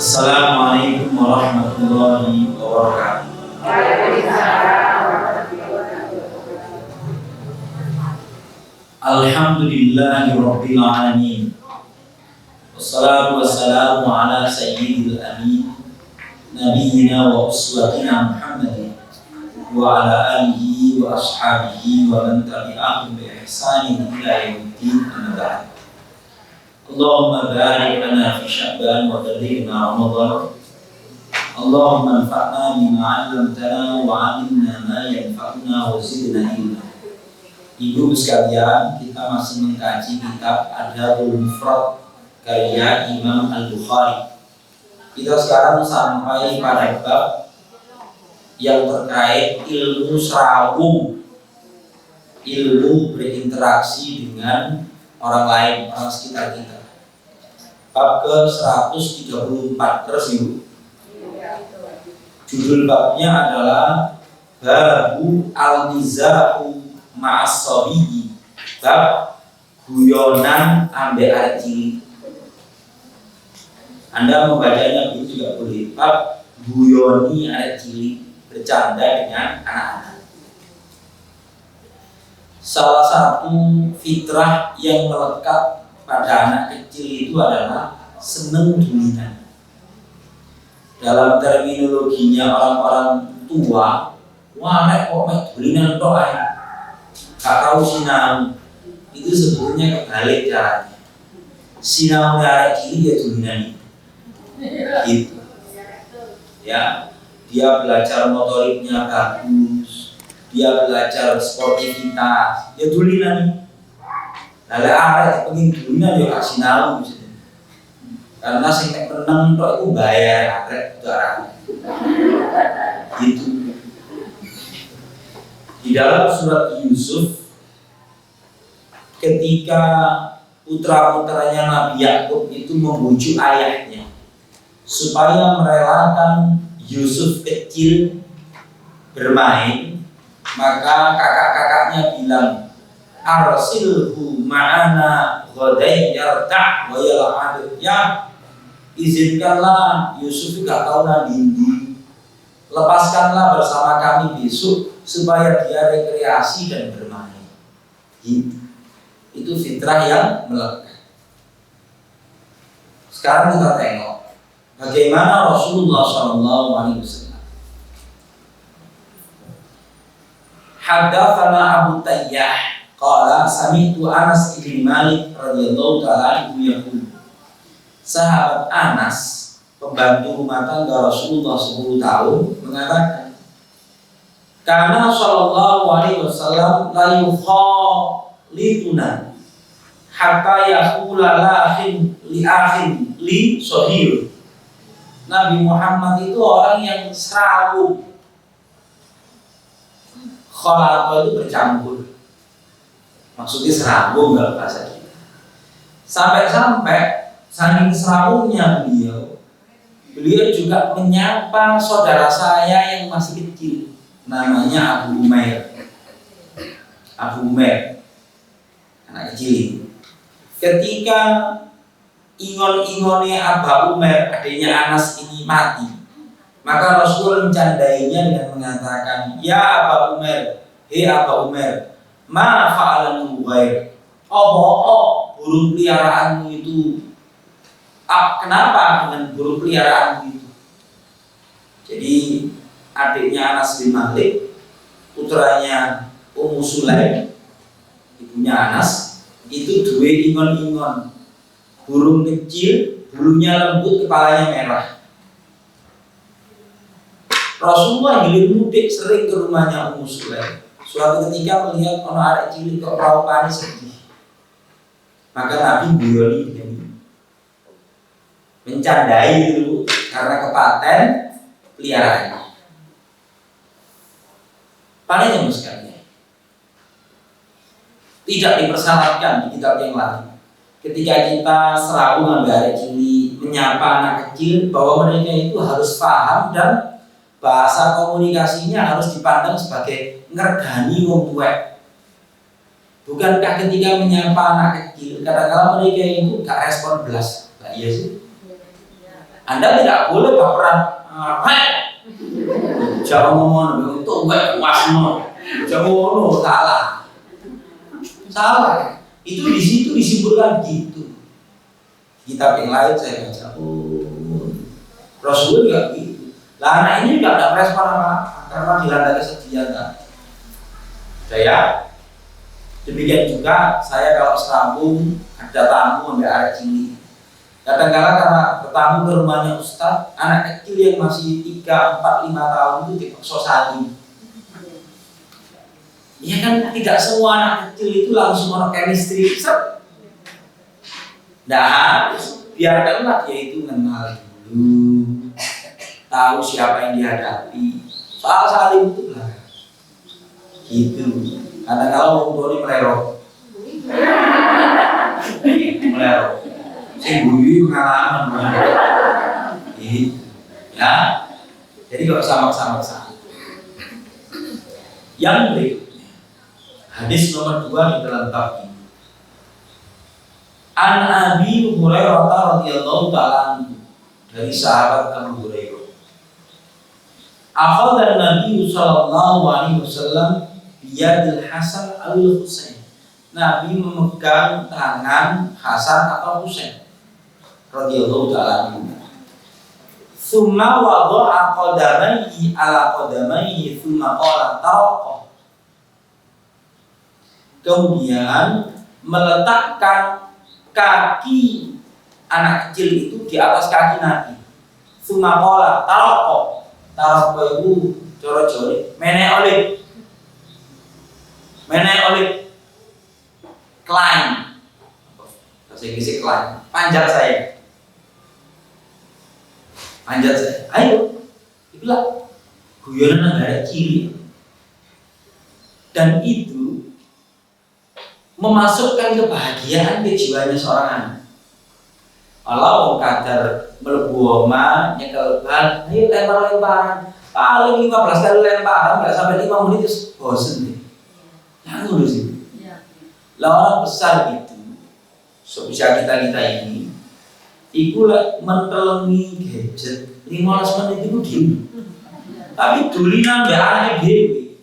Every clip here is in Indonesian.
Assalamualaikum warahmatullahi wabarakatuh. Alhamdulillahi rabbil alamin. Wassalatu wassalamu ala sayyidil amin nabiyyina wa uswatina Muhammadin wa ala alihi wa ashabihi wa man tabi'ahum bi ihsanin ila yaumiddin, amma ba'd. Allahumma barik lana fi Sya'ban wa ballighna Ramadan. Allahumma anfa'na bima 'allamtana wa 'allimna ma yanfa'una wa zidna ilma. Ibu sekalian, kita masih mengkaji kitab Adabul Mufrad karya Imam Al-Bukhari. Kita sekarang sampai pada bab yang terkait ilmu serawung, ilmu berinteraksi dengan orang lain, orang sekitar kita. Bab ke-134, terus Ibu. Judul babnya adalah Babu al-Nizahu ma'as-sabiyi, bab guyonan ambek arek cilik. Anda membacanya begitu juga boleh. Bab guyoni arek cilik, bercanda dengan anak-anak. Salah satu fitrah yang melekat pada anak kecil itu adalah seneng dunia. Dalam terminologinya orang-orang tua, warek kok mek dulinan tok ae. Gak tahu sinau. Itu sebetulnya kebalik caranya. Sinau arek cilik ya dulinan. Gitu. Ya, dia belajar motoriknya bagus, dia belajar sportivitas, ya dulinan. Lalu arek pengen dulinan ya gak sinau. Karena sing nek meneng tok iku bayar arek darah. Gitu. Di dalam surat Yusuf, ketika putra-putranya Nabi Yakub itu membujuk ayahnya supaya merelakan Yusuf kecil bermain, maka kakak-kakaknya bilang, arsilhu ma'ana ghadan yarta' wa yal'ab. Ya, izinkanlah Yusuf gak tahu nandindi, lepaskanlah bersama kami besok supaya dia rekreasi dan bermain. Itu fitrah yang melekat. Sekarang kita tengok bagaimana Rasulullah SAW. Haddatsana Abu Tayyah qala sami'tu Anas bin Malik radhiyallahu ta'ala anhu yaqul. Sahabat Anas, pembantu rumah tangga Rasulullah 10 tahun, mengatakan, karena sallallahu alaihi wasallam la yukhalifuna hatta yaqula lahin li akhin li sahih. Nabi Muhammad itu orang yang serawung. Khalaqah itu bercampur. Maksudnya serawung dalam bahasa kita. Sampai-sampai saking serawungnya beliau juga menyapa saudara saya yang masih kecil, namanya Abu Umair. Abu Umair, anak kecil. Ketika ingon-ingonnya Abu Umair, adiknya Anas ini mati, maka Rasul mencandainya dengan mengatakan, ya Abu Umair, hei Abu Umair, ma fa'alan ghair. Oh, burung peliharaanmu itu, kenapa dengan burung peliharaanmu itu? Jadi adiknya Anas bin Malik, putranya Ummu Sulaim, ibunya Anas, itu dua ingon-ingon, burung kecil, bulunya lembut, kepalanya merah. Rasulullah hilir mudik sering ke rumahnya Ummu Sulaim. Suatu ketika melihat orang arek cilik kok praupane sedih, maka Nabi guyoni dengan mencandai dulu karena kepaten peliharaannya. Paling sekalian, tidak dipersyaratkan di kitab yang lain. Ketika kita serawung ambil arek cilik, menyapa anak kecil, bahwa mereka itu harus paham dan bahasa komunikasinya harus dipandang sebagai ngergani wong tuwek. Bukankah ketika menyapa anak kecil, kadang-kadang mereka itu gak respon belas, gak iya sih? Anda tidak boleh baperan. Jangan ngomong itu enggak wasno. Jangan ngomong salah. Salah. Itu di situ disebutkan gitu. Kitab yang lain saya baca. Rasul juga gitu. Lah anak ini juga tidak merespon apa karena dilanda kesedihan kan. Saya demikian juga saya kalau sekampung ada tamu ambil anak cilik. Kadang-kadang karena bertamu ke rumahnya Ustaz, anak kecil yang masih 3, 4, 5 tahun itu dipaksa saling. Ya kan tidak semua anak kecil itu langsung ono chemistry. Nah, biarkanlah dia itu kenal dulu, tahu siapa yang dihadapi. Soal saling itu lah, gitu. Karena kalau orang tua ini melerok, sembunyi pengalaman, ya. Jadi kalau sama-sama. Yang berikutnya, hadis nomor 2 di dalam bab ini. An Abi Hurairah radhiyallahu ta'ala anhu, dari sahabat Abu Hurairah. Akhadha Nabi sallallahu alaihi wasallam biyadil Hasan al-Husain. Nabi memegang tangan Hasan atau Husain radhiyallahu ta'ala anhu. Tsumma wada'a qadamaihi ala qadamaihi tsumma qala taraqa. Kemudian meletakkan kaki anak kecil itu di atas kaki Nabi. Tsumma qala taraqa. Taraqa itu joro-joro menek oleh climb, bahasa Inggris climb, panjat saya, ayo, itulah guyonan negara kiri, dan itu memasukkan kebahagiaan ke jiwanya seorang anak. Kalau kadar melebu oma, nyekel ban, ayo lempar-lemparan, paling 15 kali lemparan, nggak sampai 5 menit terus bosen nih. Yang dulu sih. Lah orang besar itu, sebisa kita ini, ikulah mentelengi gadget 15 menit itu dulu. Tapi dulinan ya anaknya dewi,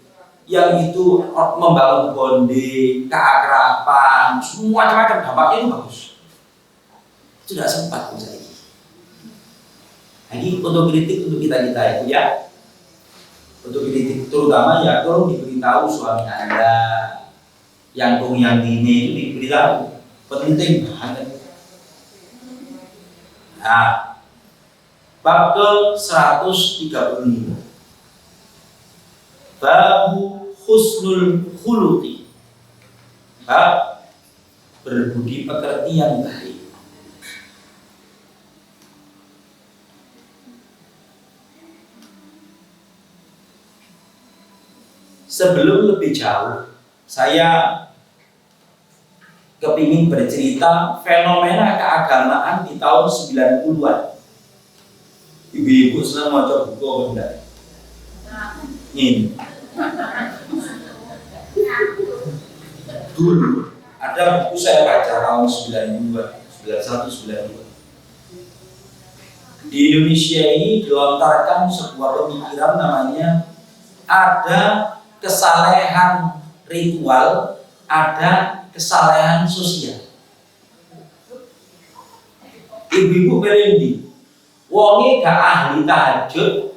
yang itu membangun bonding, keakraban, semua macam dampaknya itu bagus. Itu tidak sempat bisa ini. Jadi untuk kritik untuk kita itu ya, untuk kritik terutama ya tolong diberitahu suami Anda. Yang ini itu diberitahu penting banget. Nah, bab ke 135. Babu husnul khuluqi. Bab berbudi pekerti yang baik. Sebelum lebih jauh, saya kepingin bercerita fenomena keagamaan di tahun 90-an. Ibu-ibu senang baca buku apa enggak? Ini. Dulu ada buku saya baca tahun 91-92. Di Indonesia ini dilontarkan sebuah pemikiran namanya ada kesalehan ritual, ada kesalehan sosial. Ibu-ibu melendi, wonge gak ahli tahajud,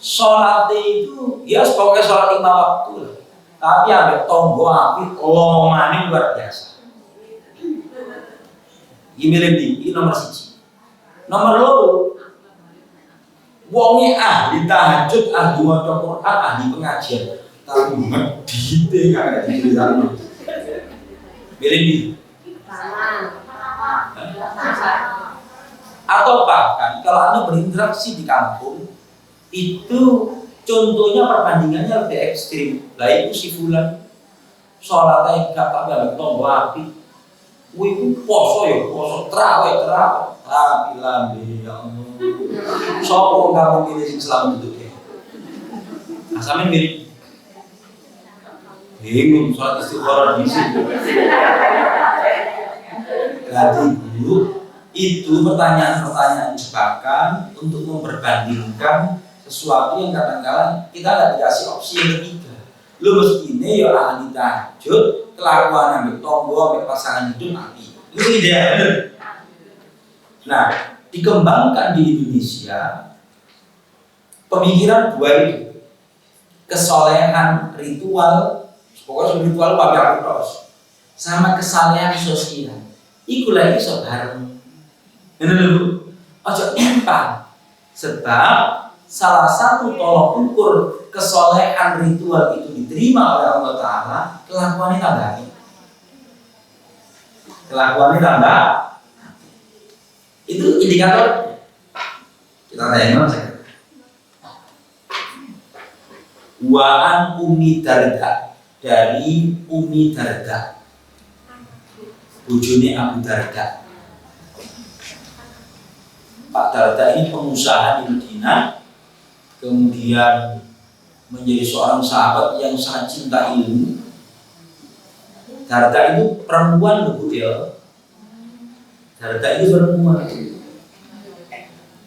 sholatnya itu ya pokoknya sholat 5 waktu, tapi ada tonggo api lomane luar biasa. Ini melendi, ini nomor 1. Nomor 2, wonge ahli tahajud, ahli maca Quran, ahli pengajian, tapi medite kagak diceritano. Melendi. Atau bahkan kalau Anda berinteraksi di kampung, itu contohnya perbandingannya lebih ekstrim. Lah itu si fulan sholatnya gak tapi ada tombol api, itu poso ya poso, terawih tapi lambe ya Allah. Sopo nggak mungkin sing selamat itu ya. Asalnya mirip, bingung sholat istiqoroh di sini. Ganti dulu Itu pertanyaan-pertanyaan jebakan untuk memperbandingkan sesuatu yang kadang-kadang kita nggak dikasih opsi yang ketiga. Lu mestinya ya ahli tahajud, kelakuan ambil tonggo, ambil pasangan hidup mati. Itu ideal. Nah, dikembangkan di Indonesia pemikiran dua itu, kesolehan ritual, pokoknya ritual pakai aku terus, sama kesalehan sosial. Iku lagi bareng. Ini dulu, ojo timpang. Sebab salah satu tolok ukur kesolehan ritual itu diterima oleh Allah Ta'ala, kelakuannya tambah. Kelakuannya tambah. Itu indikator. Kita tanya saja. Waan Umi Darda, dari Umi Darda, bojone Abu Darda. Pak Darda ini pengusaha di Madinah, kemudian menjadi seorang sahabat yang sangat cinta ilmu. Darda itu perempuan loh, ya. Darda itu perempuan.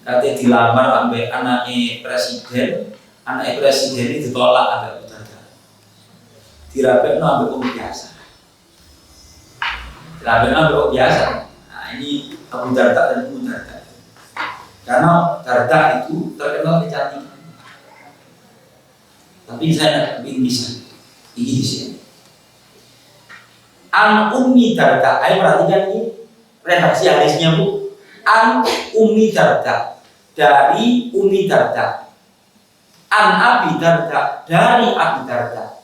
Katanya dilamar sampai anaknya presiden ini ditolak ada Abu Darda. Dirabekno ambek wong biasa. Nah, ini Abu Darda dan Ummu Darda. Karena Darda itu terkenal kecantikan. Tapi saya ingin bisa ini di sini. An Ummi Darda, ayo perhatikan ini redaksi hadisnya Bu. An Ummi Darda, dari Ummi Darda. An Abi Darda, dari Abi Darda.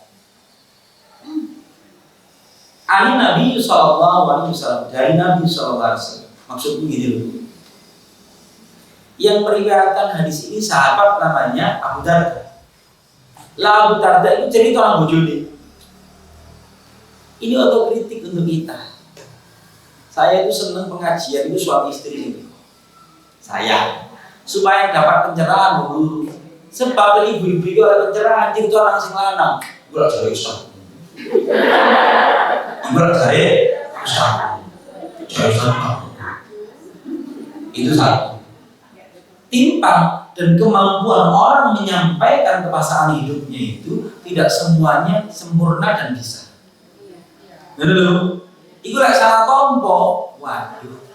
Ani Nabi Sallallahu Alaihi Wasallam, dari Nabi Sallallahu Alaihi Wasallam. Maksudnya gini loh. Yang meriwayatkan hadis ini sahabat namanya Abu Darda. Lah Abu Darda itu cerita orang bojone. Ini otokritik untuk kita. Saya itu senang pengajian itu suami istri ini. Saya supaya dapat pencerahan dulu. Sebab ibu-ibu itu ada pencerahan, itu orang sing lanang. Gue cari ustaz. Gue cari ustaz. Itu satu. Timpang dan kemampuan orang menyampaikan kepasangan hidupnya itu tidak semuanya sempurna dan bisa. Dulu, itu lek salah tompo, waduh.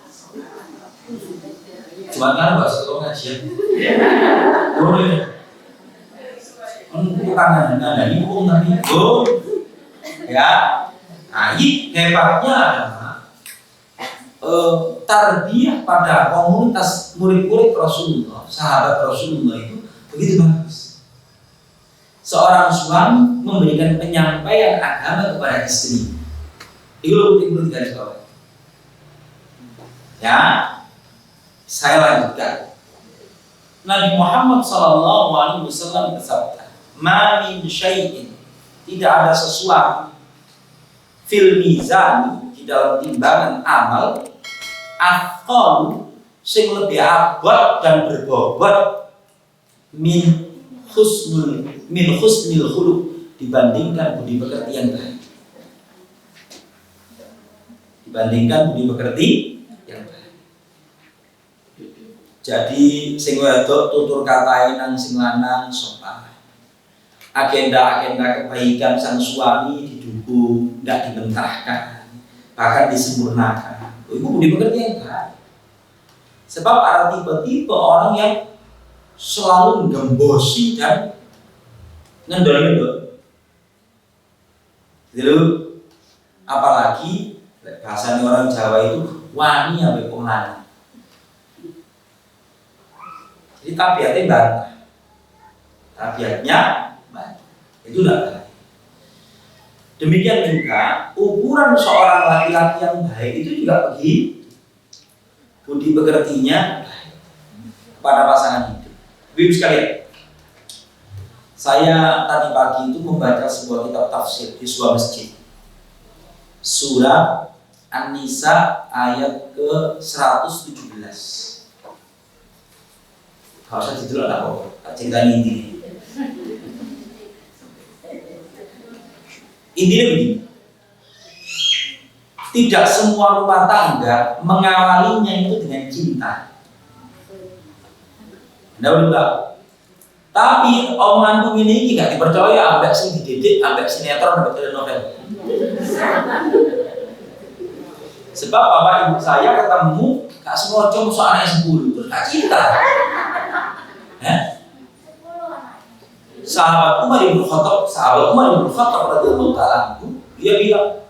Cuma kan bahasa lo ngajian. Boleh. Bukan nanya hukum tadi. Ya. Nah, ini hebatnya adalah tarbiyah pada komunitas murid-murid Rasulullah, sahabat Rasulullah itu begitu bagus. Seorang suami memberikan penyampaian agama kepada istri. Itu lebih garis bawah. Ya, saya lanjutkan. Nabi Muhammad Sallallahu Alaihi Wasallam bersabda, "Ma min syai'in, tidak ada sesuatu fil mizan, di dalam timbangan amal, afqal sing lebih abot dan berbobot min husnil khuluq, dibandingkan budi pekerti yang baik. Dibandingkan budi pekerti yang baik. Jadi sing wedok tutur katai nang sing lanang sopan. Agenda-agenda kebaikan sang suami didukung, tidak dibentahkan, bahkan disempurnakan. Itu budi pekerti yang baik. Sebab ada tipe-tipe orang yang selalu menggembosi dan ngendol-ngendol. Jadi apalagi bahasanya orang Jawa itu wani ambek wong lanang. Jadi tabiatnya bantah. Tabiatnya bantah. Itu tidak baik. Demikian juga ukuran seorang laki-laki yang baik itu juga begitu. Budi pekertinya baik kepada pasangan hidup. Ibu sekalian, saya tadi pagi itu membaca sebuah kitab tafsir di sebuah masjid. Surah An-Nisa ayat ke-117. Gak usah judul apa, cerita intinya. Intinya begini. Tidak semua rumah tangga mengawalinya itu dengan cinta. Enggak. Tapi omonganku ini gak dipercaya, ambek sing dididik, ambek sinetron, ambek telenovela. Sebab bapak ibu saya ketemu gak semua cowok soalnya 10 terus gak cinta. Sahabat Umar bin Khattab radhiyallahu ta'ala, dia bilang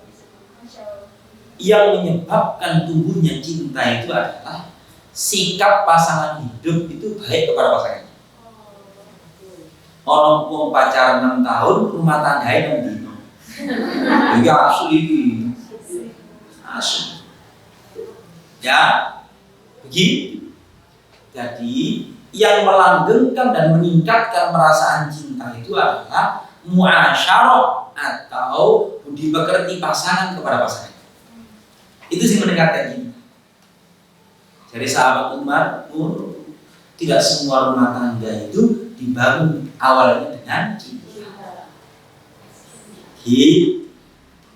yang menyebabkan tumbuhnya cinta itu adalah sikap pasangan hidup itu baik kepada pasangannya. Orang wong pacaran 6 tahun, rumah tangganya 6 dino. Iki asli. Asli. Ya, begitu. Jadi yang melanggengkan dan meningkatkan perasaan cinta itu adalah muasyarah atau budi pekerti pasangan kepada pasangan. Itu sih meningkatkan cinta. Jadi sahabat Umar, tidak semua rumah tangga itu dibangun awalnya dengan cinta.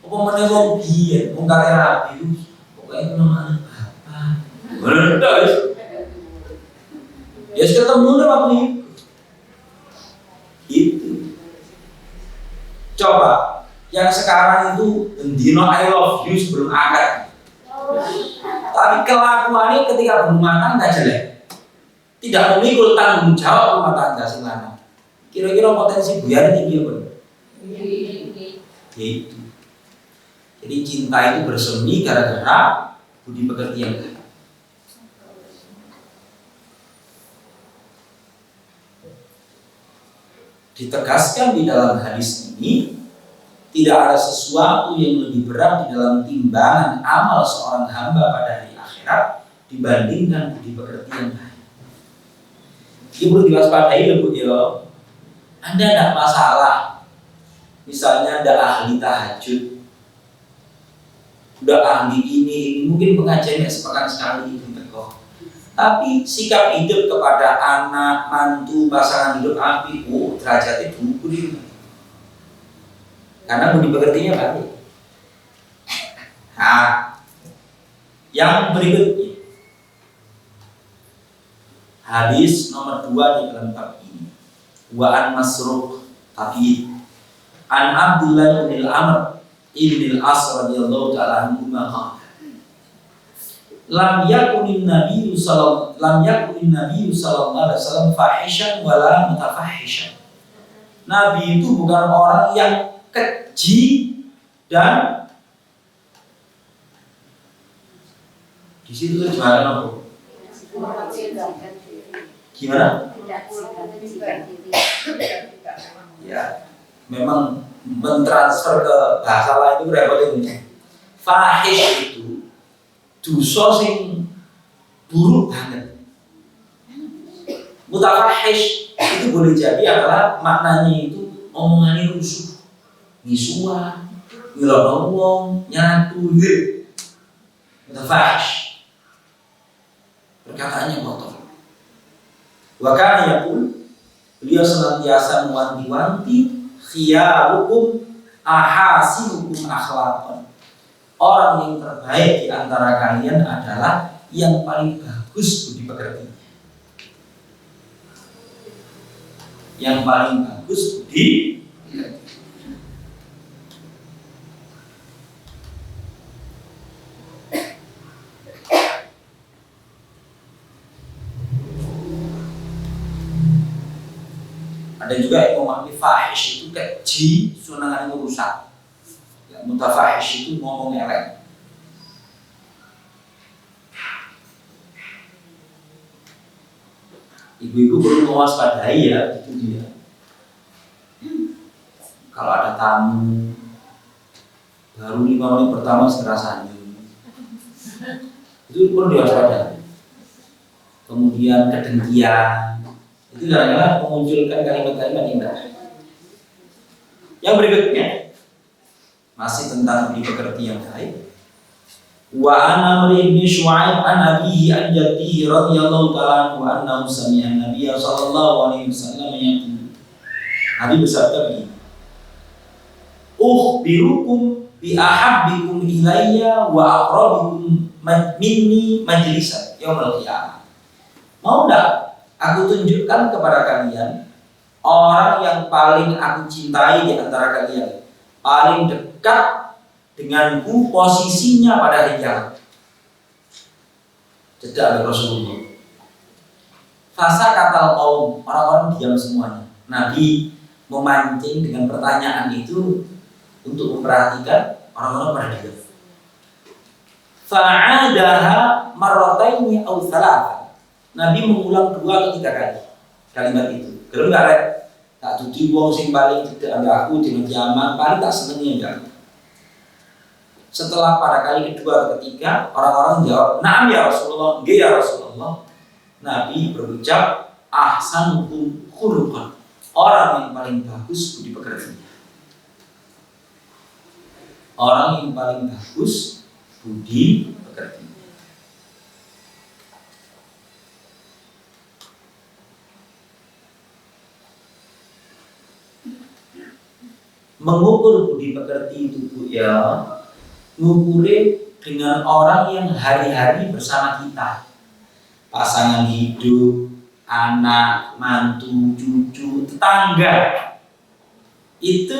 Apa mana wong biyen, wong kate rabi, pokoke namanya apa? Bener ya ketemu waktu itu. Coba yang sekarang itu dino I love you sebelum akad. Tapi kelakuannya ketika berumah tangga jelek, tidak memikul tanggung jawab rumah tangga selama. Kira-kira potensi buyar tinggi apa? Itu. Jadi cinta itu bersemi gara-gara budi pekerti yang baik. Ditegaskan di dalam hadis ini, tidak ada sesuatu yang lebih berat di dalam timbangan amal seorang hamba pada hari akhirat dibandingkan budi pekerti yang baik. Ini perlu diwaspadai loh Bu ya. Anda tidak masalah, misalnya Anda ahli tahajud, udah ahli ini mungkin pengajiannya sepekan sekali itu tekoh. Tapi sikap hidup kepada anak, mantu, pasangan hidup api, derajatnya diukur. Karena budi pekertinya baik. Nah, yang berikutnya hadis nomor 2 di dalam bab ini. Wa an Masruq tapi an Abdullah bin Amr ibn al-As radhiyallahu ta'ala anhu qala lam yakunin nabiyyu sallallahu alaihi wasallam fahishan wala mutafahishan. Nabi itu bukan orang yang keji dan di situ terjemahan apa? Gimana? Ya, memang mentransfer ke bahasa lain itu repot ini. Fahish itu dosa sing buruk banget. Mutafahish itu boleh jadi adalah maknanya itu omongannya rusuh, misuan, ngilono wong, nyatu gitu. Mutafahish perkataannya kotor. Wa kana yaqul, beliau senantiasa mewanti-wanti khiyarukum ahasinukum akhlaqan. Orang yang terbaik di antara kalian adalah yang paling bagus budi pekertinya. Yang paling bagus budi pekertinya. Ada juga yang memahami fahish itu keji, sunangan yang rusak. Ya, mutafahish itu ngomong elek. Ibu-ibu perlu mewaspadai ya, itu dia. Kalau ada tamu baru 5 menit pertama segera sanjung, itu perlu diwaspadai. Kemudian kedengkian, itu kadang-kadang memunculkan kalimat-kalimat indah. Yang berikutnya masih tentang budi pekerti yang baik. Wa ana Amr bin Syu'aib an abihi an jaddihi radhiyallahu ta'ala anhu annahu sami'a an-nabiy sallallahu alaihi wasallam yaqul. Nabi bersabda begini. Ukhbirukum bi ahabbikum ilayya wa aqrabikum minni majlisan yaumil qiyamah. Mau enggak aku tunjukkan kepada kalian orang yang paling aku cintai di antara kalian, paling dekat denganku posisinya pada hari kiamat. Jeda Rasulullah. Fasa katal kaum, orang-orang diam semuanya. Nabi memancing dengan pertanyaan itu untuk memperhatikan orang-orang pada diam. Fa'adaha marrataini aw thalatha. Nabi mengulang 2 atau 3 kali kalimat itu. Kalau enggak rek, tak tuti wong sing paling tidak ambek aku dina kiamat, paling tak senengi enggak. Setelah pada kali kedua atau ketiga, orang-orang jawab, "Na'am ya Rasulullah." "Nggih ya Rasulullah." Nabi berucap, "Ahsanukum khuluqan." Orang yang paling bagus budi pekertinya. Orang yang paling bagus budi pekertinya. Mengukur budi pekerti itu Bu ya, ngukure dengan orang yang hari-hari bersama kita, pasangan hidup, anak, mantu, cucu, tetangga. Itu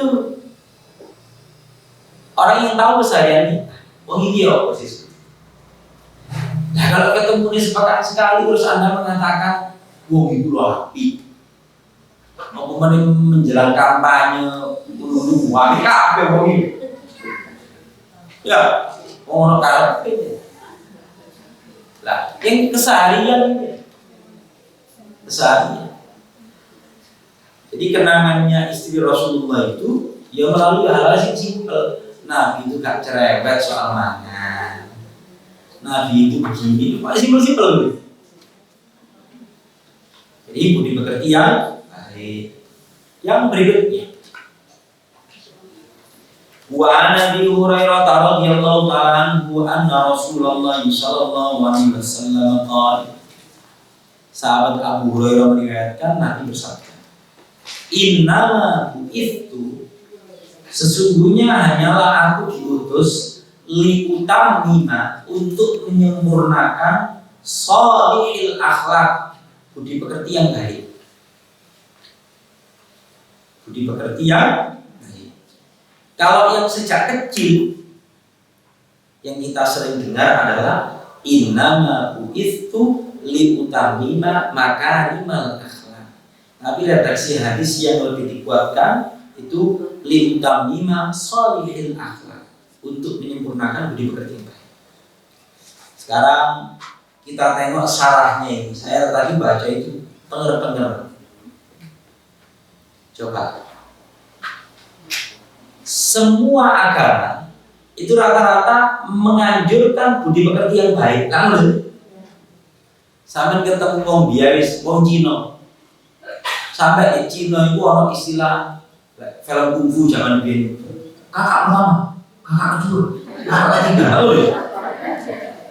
orang yang tahu keseharian kita. Oh ini ya posisi. Nah kalau ketemu ini sepakat sekali terus Anda mengatakan, wong itu api, mau menjelang kampanye, dulu wah kabeh wong iki. Ya, ono karepe. Lah, yang keseharian ini. Keseharian. Jadi kenangannya istri Rasulullah itu ya melalui hal-hal yang simpel. Nabi itu gak cerewet soal mangan. Nabi itu begini, simpel-simpel. Jadi budi pekerti yang baik. Yang berikutnya, wa Nabi Hurairah radhiyallahu ta'ala anhu anna Rasulullah sallallahu alaihi wasallam qala. Sahabat Abu Hurairah meriwayatkan Nabi bersabda, "Innama bu'ithu, sesungguhnya hanyalah aku diutus liutamima, untuk menyempurnakan shalihil akhlak, budi pekerti yang baik." Budi pekerti yang baik. Kalau yang sejak kecil yang kita sering dengar adalah innama bu'ithu liutamima makarimal akhlak. Tapi redaksi hadis yang lebih dikuatkan itu liutamima shalihil akhlak, untuk menyempurnakan budi pekerti yang baik. Sekarang kita tengok syarahnya ini. Saya tadi baca itu penger-penger. Coba. Semua agama itu rata-rata menganjurkan budi pekerti yang baik. Lalu sampai ketemu wong biawis, wong Cina. Sampai di Cina itu ada istilah film kungfu zaman dulu. Kakak mama, kakak kecil, kakak tiga.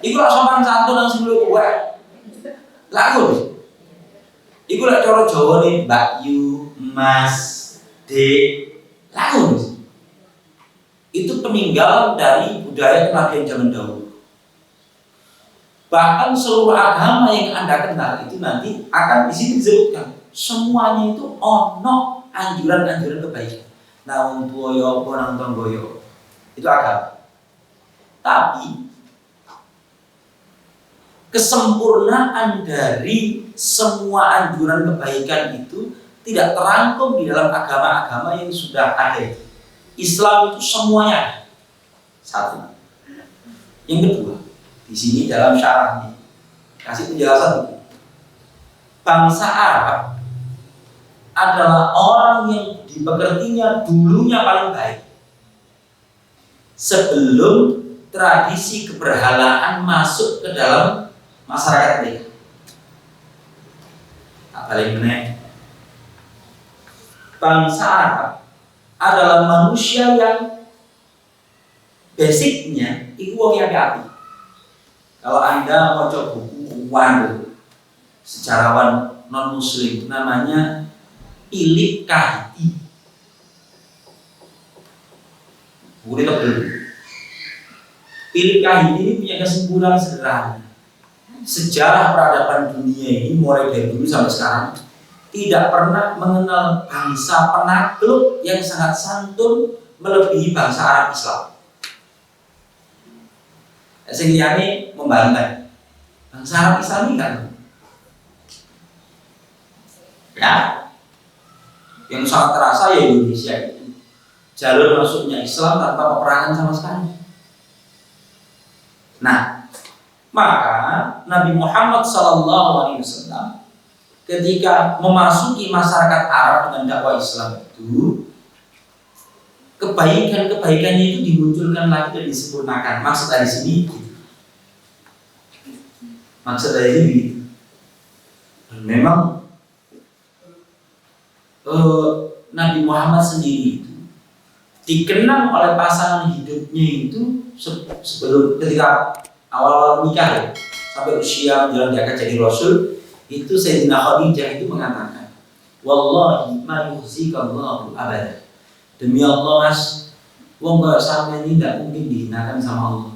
Iku lak sopan santun nang sing luwih kowe. Lagu. Iku lak cara Jawa nih, Mbak Yu, Mas, Dek. Lagu. Itu peninggalan dari budaya kenabian zaman dahulu. Bahkan seluruh agama yang Anda kenal itu nanti akan di sini disebutkan semuanya itu ono anjuran-anjuran kebaikan. Nah, boyo, bonang boyo, itu agama. Tapi kesempurnaan dari semua anjuran kebaikan itu tidak terangkum di dalam agama-agama yang sudah ada. Islam itu semuanya satu. Yang kedua, di sini dalam syarahnya kasih penjelasan. Bangsa Arab adalah orang yang dipekertinya dulunya paling baik sebelum tradisi keberhalaan masuk ke dalam masyarakat mereka. Apalagi bangsa Arab adalah manusia yang basicnya itu wong yang api. Kalau Anda mau coba buku Wando, sejarawan non muslim, namanya Philip Kahiti. Buku itu dulu. Philip Kahini ini punya kesimpulan sederhana. Sejarah peradaban dunia ini mulai dari dulu sampai sekarang tidak pernah mengenal bangsa penakluk yang sangat santun melebihi bangsa Arab Islam. Sehingga ini membantai bangsa Arab Islam ini kan ya, yang sangat terasa ya Indonesia itu jalur masuknya Islam tanpa peperangan sama sekali. Nah, maka Nabi Muhammad SAW ketika memasuki masyarakat Arab dengan dakwah Islam itu, kebaikan-kebaikannya itu dimunculkan lagi dan disempurnakan. Maksud dari sini dan memang Nabi Muhammad sendiri itu dikenang oleh pasangan hidupnya itu sebelum ketika awal nikah ya, sampai usia menjelang dia akan jadi Rasul, itu Sayyidina Khadijah itu mengatakan, wallahi ma yukhzikallahu abada. Demi Allah mas, wong kaya sampeyan ini tidak mungkin dihinakan sama Allah.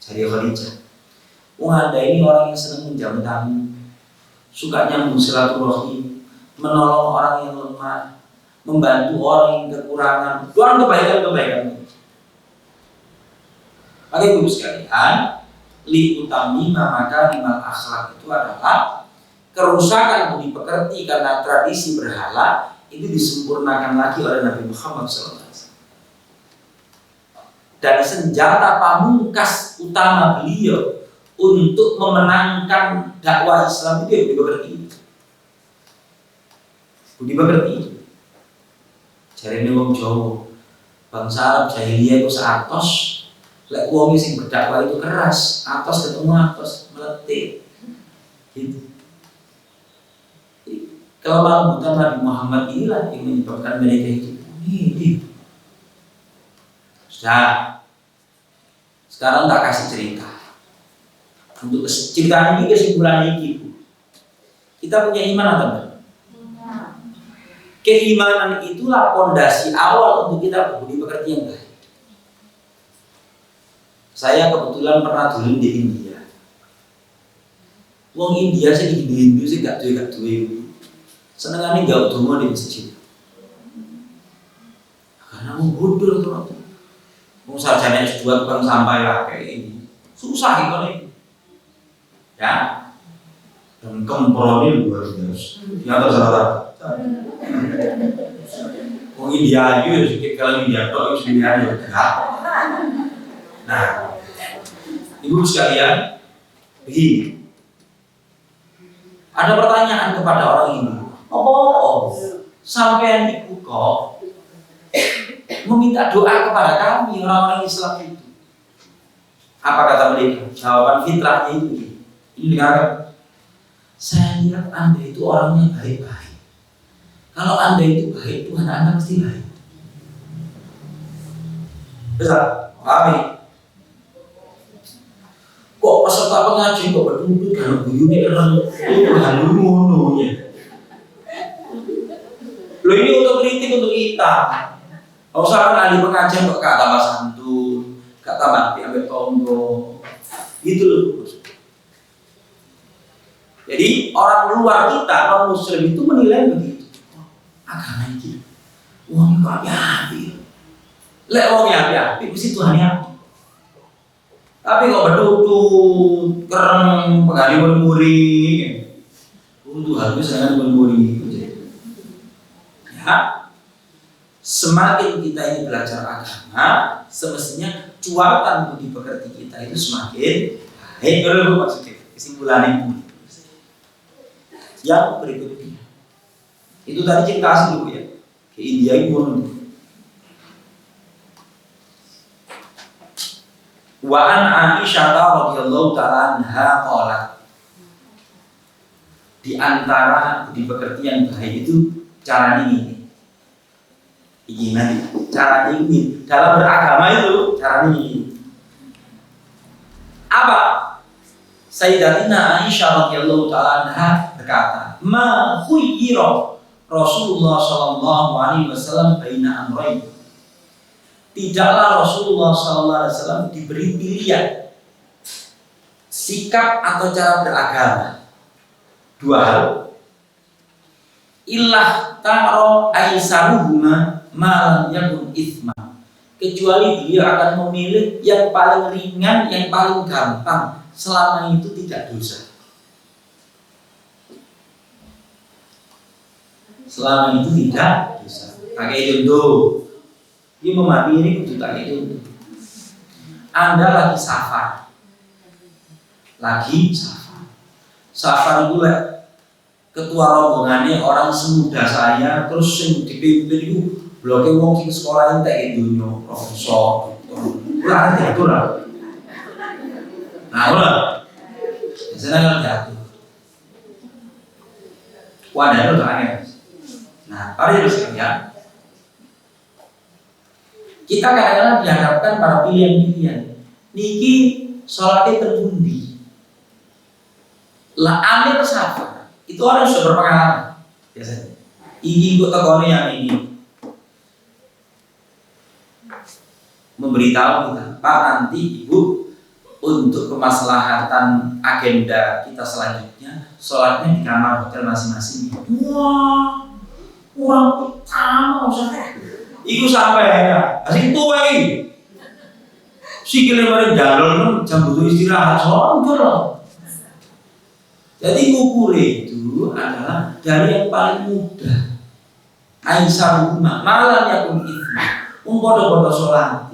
Jadi Khadijah, wong Anda ini orang yang senang menjamu tamu, suka nyambung silaturahim, menolong orang yang lemah, membantu orang yang kekurangan, doang kebaikan-kebaikan. Maka ibu sekalian, li utami maka limal akhlak itu adalah kerusakan budi pekerti karena tradisi berhala itu disempurnakan lagi oleh Nabi Muhammad SAW. Dan senjata pamungkas utama beliau untuk memenangkan dakwah Islam itu ya budi pekerti. Budi pekerti. Jarene wong Jawa, bangsa Arab jahiliyah itu seatos, lek wong sing berdakwah itu keras, atos ketemu atos, meletik. Gitu. Kelembutan Nabi Muhammad inilah yang menyebabkan mereka itu ini. Sudah. Sekarang tak kasih cerita. Untuk cerita ini kesimpulan ini, kita punya iman atau enggak? Keimanan itulah fondasi awal untuk kita berbudi pekerti yang baik. Saya kebetulan pernah dulu di India. Wong India sih di Hindu sih gak duwe. Senengane gak utama di masjid. Karena mau bodoh tuh. Mau sarjana S2 tukang sampah lah kayak ini. Susah itu nih. Ya. Dan kempronin luar biasa. Di atas rata-rata. Wong India ayu sedikit kalau India tok itu India ayu. Nah, ibu sekalian, begini. Ada pertanyaan kepada orang ini. Sampean ibu kok meminta doa kepada kami orang-orang Islam itu? Apa kata mereka? Jawaban fitrahnya itu. Ini dengarkan. Saya lihat Anda itu orangnya baik-baik. Kalau Anda itu baik, Tuhan Anda pasti baik. Bisa? Pahami? Kok peserta pengajian kok berduduk kalau buyutnya orang itu halu ngononya. Loh ini otokritik untuk kita. Kalau usah ahli pengajian kok gak tambah santun, gak tambah diambil tonggo. Gitu loh. Jadi orang luar kita, non muslim itu menilai begitu. Agama ini, uang itu api-api. Lek uangnya api-api, mesti Tuhannya api. Tapi kok berduduk, kereng, penggali bermuri. Tuhan itu sangat bermuri. Ya, semakin kita ini belajar agama, semestinya cuatan budi pekerti kita itu semakin baik. Kalau maksudnya kesimpulan itu. Yang berikutnya, itu tadi cerita asli dulu ya, ke India itu. Wa an Aisyah radhiyallahu ta'ala anha qalat, di antara budi pekerti yang baik itu caranya ini. Ini nanti caranya ini dalam beragama itu caranya ini. Apa? Sayyidatina Aisyah radhiyallahu ta'ala anha berkata, "Ma khuyyira Rasulullah sallallahu alaihi wasallam baina amrayn." tidaklah Rasulullah SAW diberi pilihan sikap atau cara beragama. Dua hal. Illah taro aisaruhuma malam yakun ithma. Kecuali beliau akan memilih yang paling ringan, yang paling gampang, selama itu tidak dosa. Selama itu tidak dosa. Pakai contoh. Dia memahami ini kudu tak contoh. Anda lagi safar. Safar itu ketua rombongannya orang semuda saya, terus yang dipimpin itu bloknya wong sing sekolah entek dunya, profesor, ora diatur. Nah, ora. Biasanya kan diatur. Wadah itu aneh. Nah, mari sekalian. Kita kadang-kadang dihadapkan pada pilihan-pilihan. Niki sholatnya terbundi. Lah amir safar. Itu orang sudah berpengalaman. Biasanya. Ini ikut tekonnya yang ini. Memberitahu kita, Pak, nanti Ibu untuk kemaslahatan agenda kita selanjutnya sholatnya di kamar hotel masing-masing. Wah, orang pertama usahanya. Iku sampai ya, asing tua ini. Si kelebihan jalur jam butuh istirahat sholat loh. Jadi ukur itu adalah dari yang paling mudah. Aisyah rumah malam yakun ithma. Bodoh-bodoh sholati.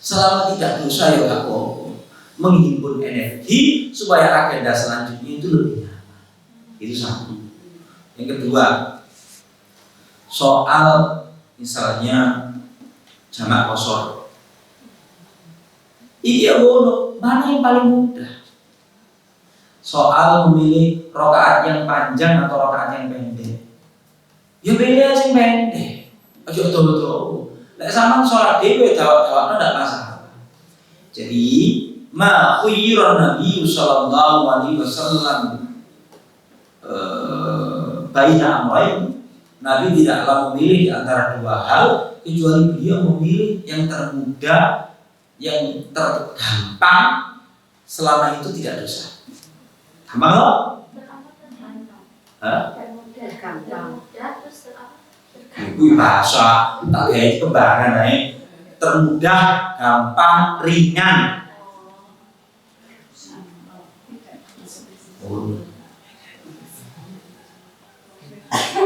Selama tidak dosa ya gak apa-apa. Menghimpun energi supaya agenda selanjutnya itu lebih nyaman. Itu satu. Yang kedua, soal misalnya jamak qashar. Iya bodoh, mana yang paling mudah? Soal memilih rakaat yang panjang atau rakaat yang pendek. Ya pilih yang pendek. Aja betul-betul. Lek sampean salat dhewe jawab-jawabna ndak masalah. Jadi, ma khuyira Nabi sallallahu alaihi wasallam baina amrayn. Nabi tidaklah memilih di antara dua hal kecuali beliau memilih yang termudah, yang tergampang selama itu tidak dosa. Gampang loh? Hah? Itu bahasa tak kayak kembangan termudah, gampang, ringan.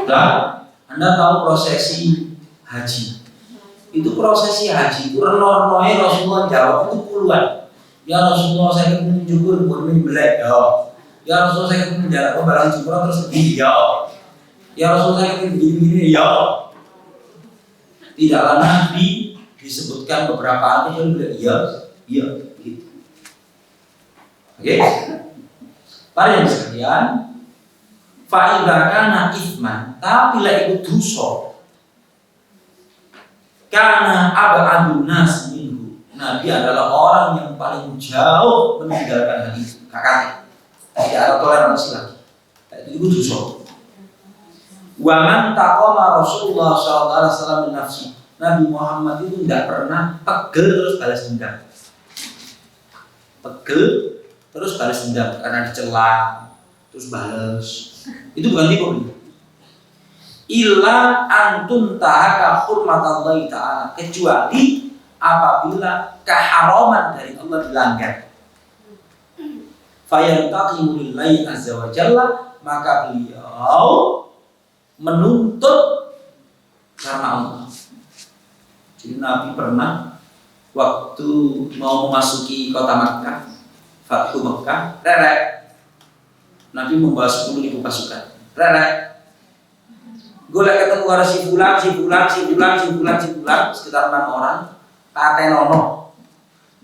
Nah, Anda tahu prosesi haji? Itu prosesi haji itu reno-renoe Rasulullah jawab itu puluhan. Ya Rasulullah saya ingin mencukur buat belek ya. Ya Rasulullah saya ingin menjalankan barang jumrah terus begini ya. Ya Rasulullah saya ingin begini ya. Tidaklah Nabi disebutkan beberapa kali yang bilang iya, gitu. Oke? Para yang sekalian, fa'idakana ithman, tapi lah itu dosa. Karena abadun nas minhu. Nabi adalah orang yang paling jauh meninggalkan hal itu. Kakak, tidak ada toleransi lagi. Itu dosa. Wa man taqama Rasulullah sallallahu alaihi wasallam bin nafsi. Nabi Muhammad itu tidak pernah pegel terus balas dendam. Pegel terus balas dendam karena dicela terus balas. Itu bukan tipu. Illa antun tahaka hurmatallahi ta'ala, kecuali apabila keharaman dari Allah dilanggar. Fayantaqimu lillahi azza wa jalla, maka beliau menuntut karena Allah. Jadi Nabi pernah waktu mau memasuki kota Makkah, Fathu Makkah, Nabi membawa 10.000 pasukan. Gue lagi ketemu ada si fulan, sekitar 6 orang, Tatenono.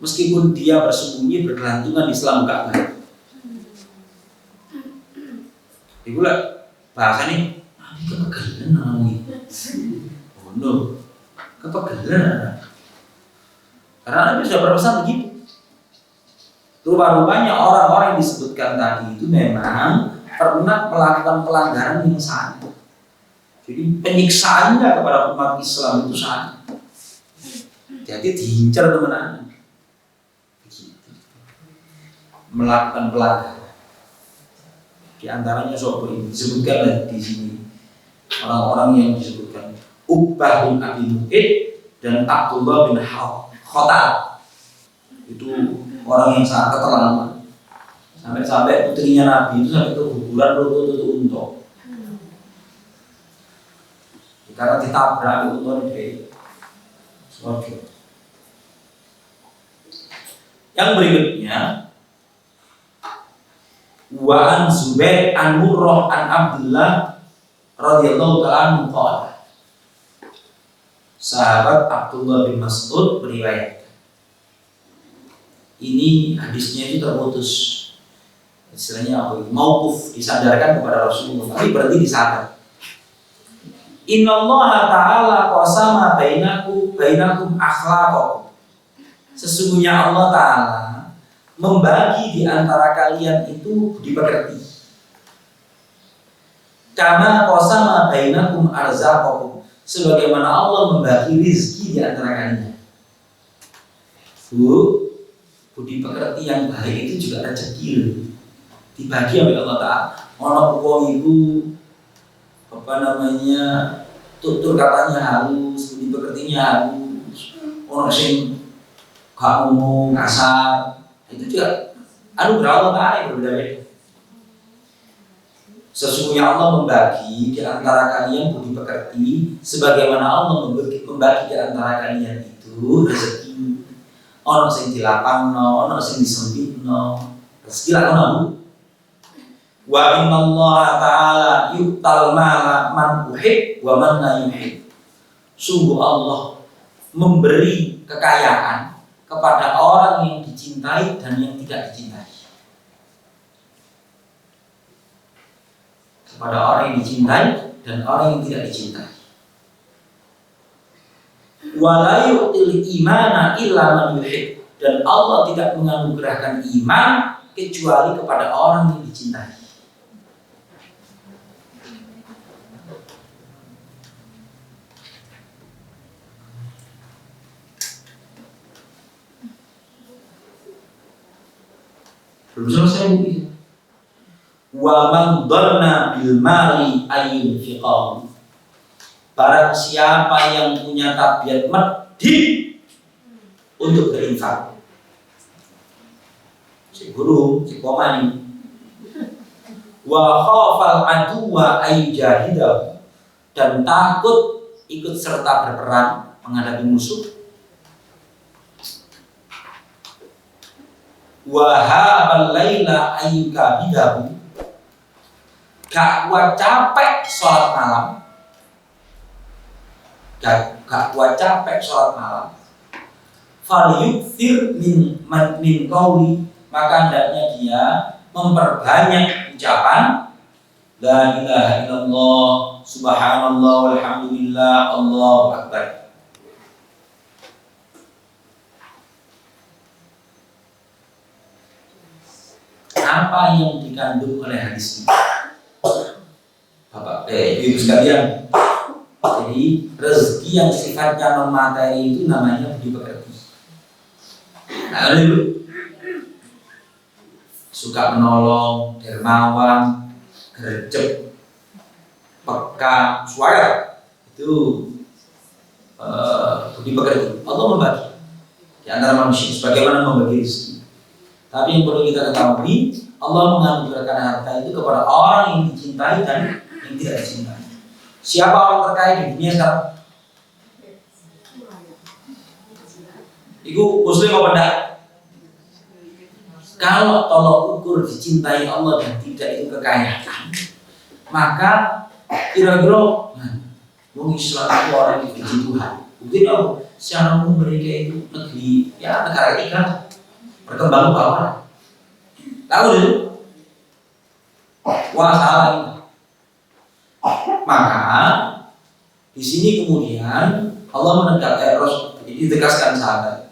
Meskipun dia bersembunyi bergelantungan di Islam Ka'bah. Ibu lah bahasa nih. Kepegelan namanya. Oh no, kepegelan. Karena Nabi sudah berpesan begitu. Rupa-rupanya orang-orang yang disebutkan tadi itu memang pernah melakukan pelanggaran yang sangat. Jadi penyiksaannya kepada umat Islam itu sangat. hati-hati diincar teman-teman. Melakukan pelanggaran. Di antaranya sopo ini disebutkan di sini orang-orang yang disebutkan Uqbah bin Abi Mu'id dan Abdullah bin Khotal. Itu orang yang sangat keterlaluan. Sampai putrinya Nabi itu sampai keguguran lutut unta. Karena ditabrak unta dari surga. Yang berikutnya wa an Zubair an Murrah an Abdullah radhiyallahu ta'ala anhu qala. Sahabat Abdullah bin Mas'ud beriwayat. Ini hadisnya itu terputus. Istilahnya apa? Mauquf, disandarkan kepada Rasulullah, tapi berarti disadar. Innallaha ta'ala qasama bainakum akhlaqakum. Sesungguhnya Allah Ta'ala membagi di antara kalian itu budi pekerti. Kama qasama bainakum arzaqakum. Sebagaimana Allah membagi rezeki di antara kalian. Budi pekerti yang baik itu juga rezeki dibagi oleh Allah Ta'ala. Ono wong iku tutur katanya halus, budi pekertinya halus. Ono sing gak ngomong kasar. Itu juga anugerah Allah Ta'ala yang berbeda-beda. Sesungguhnya Allah membagi di antara kalian budi pekerti sebagaimana Allah membagi di antara kalian itu rezeki. Ono sing dilapangno, ono sing disempitno. Rezeki lah ono. Wa innallaha ta'ala yu'tal mala man uhib wa man la yuhib. Sungguh Allah memberi kekayaan kepada orang yang dicintai dan yang tidak dicintai. Kepada orang yang dicintai dan orang yang tidak dicintai. Wa la yu'til imana illa man yuhib. Dan Allah tidak menganugerahkan iman kecuali kepada orang yang dicintai. Belum selesai mungkin. Wa man dhanna bil mali ayyunfiqahu. Barang siapa yang punya tabiat medhit untuk berinfak. Si guru, si komani. Wa khafal aduwa ayyujahidahu. Dan takut ikut serta berperang menghadapi musuh. Wahabal laila ayyukabidahu. Gak kuat capek sholat malam. Gak kuat capek sholat malam. Falyukthir min qawli. Maka hendaknya dia memperbanyak ucapan la ilaha illallah subhanallah walhamdulillah Allahu akbar. Apa yang dikandung oleh hadis ini? Bapak, ibu sekalian, jadi rezeki yang sifatnya non materi itu namanya budi pekerti. Nah, dulu suka menolong, dermawan, gercep, peka, suara itu budi pekerti. Allah membagi di antara manusia sebagaimana membagi rezeki. Tapi yang perlu kita ketahui, Allah menganugerahkan harta itu kepada orang yang dicintai dan yang tidak dicintai. Siapa orang terkaya di dunia sekarang? Iku muslim apa enggak? Kalau tolok ukur dicintai Allah dan tidak itu kekayaan, maka kira-kira wong Islam itu orang yang dibenci Tuhan. Mungkin secara umum mereka itu negeri, ya negara kita berkembang bawah. Tahu dulu? Wah salah ini. Maka di sini kemudian Allah menegakkan ditegaskan sahabat.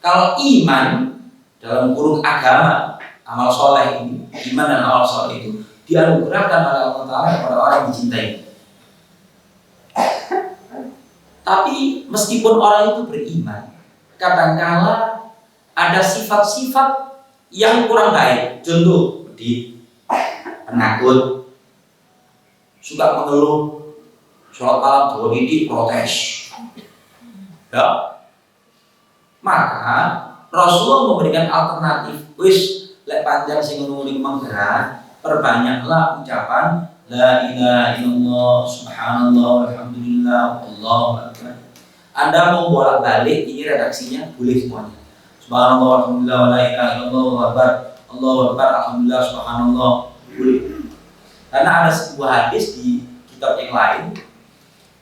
Kalau iman dalam kurung agama, amal soleh ini, iman dan amal soleh itu dianugerahkan oleh Allah Ta'ala kepada orang yang dicintai. Tapi meskipun orang itu beriman, kadangkala ada sifat-sifat yang kurang baik. Contoh, penakut, suka mengeluh, sholat malam dua titik protes. Ya. Maka Rasulullah memberikan alternatif. Lek panjang sing ngono mangga, perbanyaklah ucapan la ilaha illallah, subhanallah, alhamdulillah, Allahu akbar. Anda mau bolak-balik, ini redaksinya boleh semuanya. Subhanallah, alhamdulillah, la ilaha illallah, Allahu akbar, Allahu akbar, alhamdulillah, subhanallah, boleh. Karena ada sebuah hadis di kitab yang lain,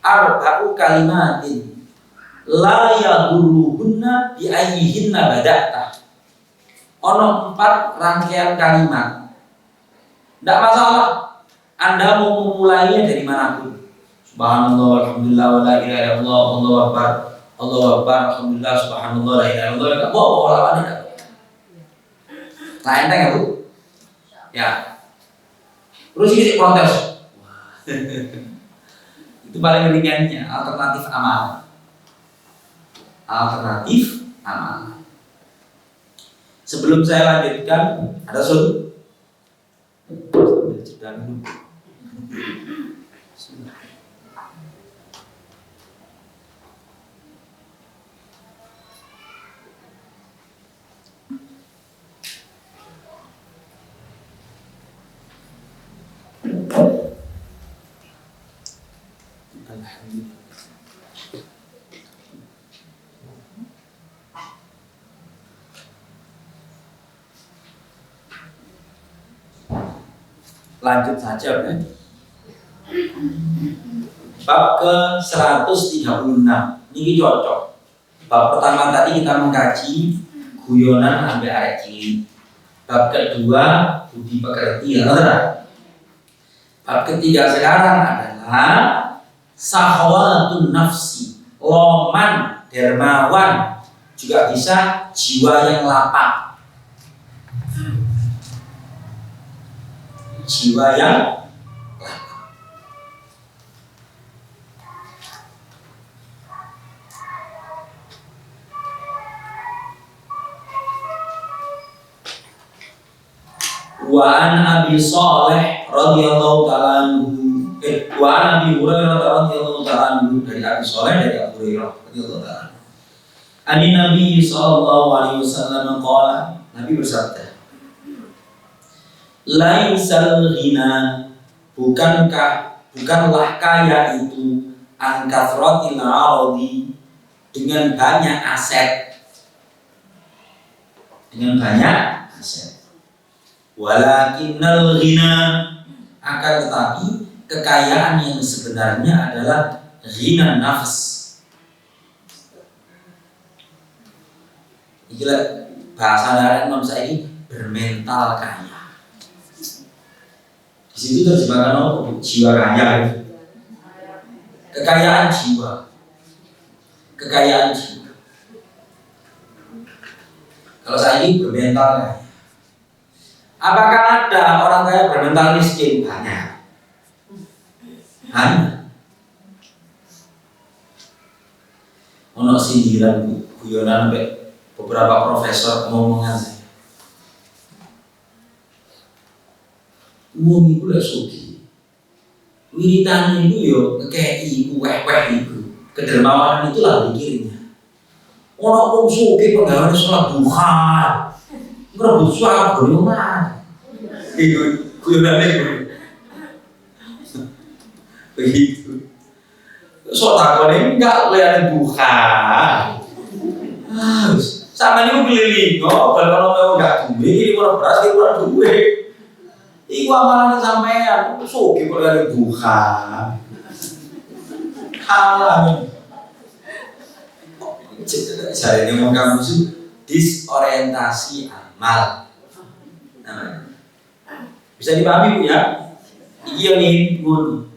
arba'u kalimatin la yadurruhunna bi ayyihinna bada'ta. Ono 4 rangkaian kalimat. Tidak masalah Anda mau memulainya dari manapun. Subhanallah, alhamdulillah, wa la ilaha illallah, Allahu akbar, Allahu akbar, alhamdulillah, subhanallah, la ilaha illallah. Enggak bawa lawan enggak. Nah, enteng ya, Bu? Ya. Terus ini protes. Itu paling ringannya, alternatif amal. Alternatif amal. Sebelum saya lanjutkan, ada soal? Sambil jeda dulu. Alhamdulillah. Lanjut saja, kan? Bab ke 136. Ini cocok. Bab pertama tadi kita mengkaji guyonan ambil arek cilik. Bab kedua budi pekerti. Bab ketiga sekarang adalah sahwatun nafsi, loman, dermawan, juga bisa jiwa yang lapang. Jiwa yang lapang. Wa an Abi Shalih radhiyallahu ta'ala anhu, wa an Abi Hurairah radhiyallahu ta'ala anhu, dari Abi Shalih dari Abu Hurairah radhiyallahu ta'ala. Ani Nabi sallallahu alaihi wasallam qala, Nabi bersabda, laisal ghina, bukanlah kaya itu an kathratil aradi, dengan banyak aset, walakinnal ghina, akan tetapi kekayaan yang sebenarnya adalah ghina nafs. Inilah bahasa darat Imam Syafi'i, bermental kaya. Di situ terjemahkan apa? Jiwa kaya. Kekayaan jiwa. Kalau saya ini bermental kaya. Apakah ada orang kaya bermental miskin? Banyak. Ono sindiran guyonan beberapa profesor ngomongan saya. Wong iku lek sugih. Wiritane iku yo ngekeki weh-weh iku. Kedermawanan itulah pikirnya. Ora wong sugih penggaweane salat duha. Ngrebut suara golongan. Iku kuyone iku. Begitu. Sok takone enggak liyane duha. Sama niku keliling, bal ono enggak duwe, iki ora beras, iki ora duwe. Iku amalan sampean, sugih kok lari duha. Halah. Jarene wong kampus disorientasi amal. Nah, bisa dipahami Bu ya? Iya nih, ngono.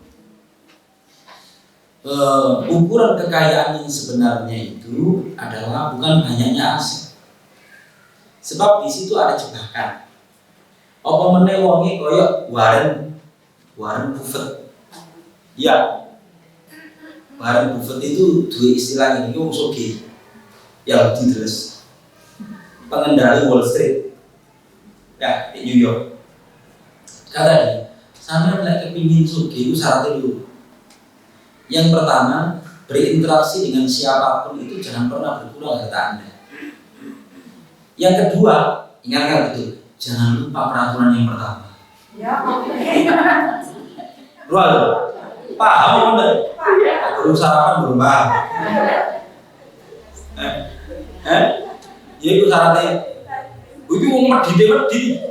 Ukuran kekayaan yang sebenarnya itu adalah bukan banyaknya aset. Sebab di situ ada jebakan. Apa meneh wonge kaya Warren Buffett. Ya. Warren Buffett itu dua istilah ini wong sugih. Ya terus pengendali Wall Street. Ya, di New York. Kata dia, sampai lagi kepingin sugih itu syaratnya dulu. Yang pertama, berinteraksi dengan siapapun itu jangan pernah berkurang harta Anda. Yang kedua, ingatkan betul, jangan lupa peraturan yang pertama. Ya, paham bener? Baru sarapan belum paham. Ya itu syaratnya. Itu mau medhi.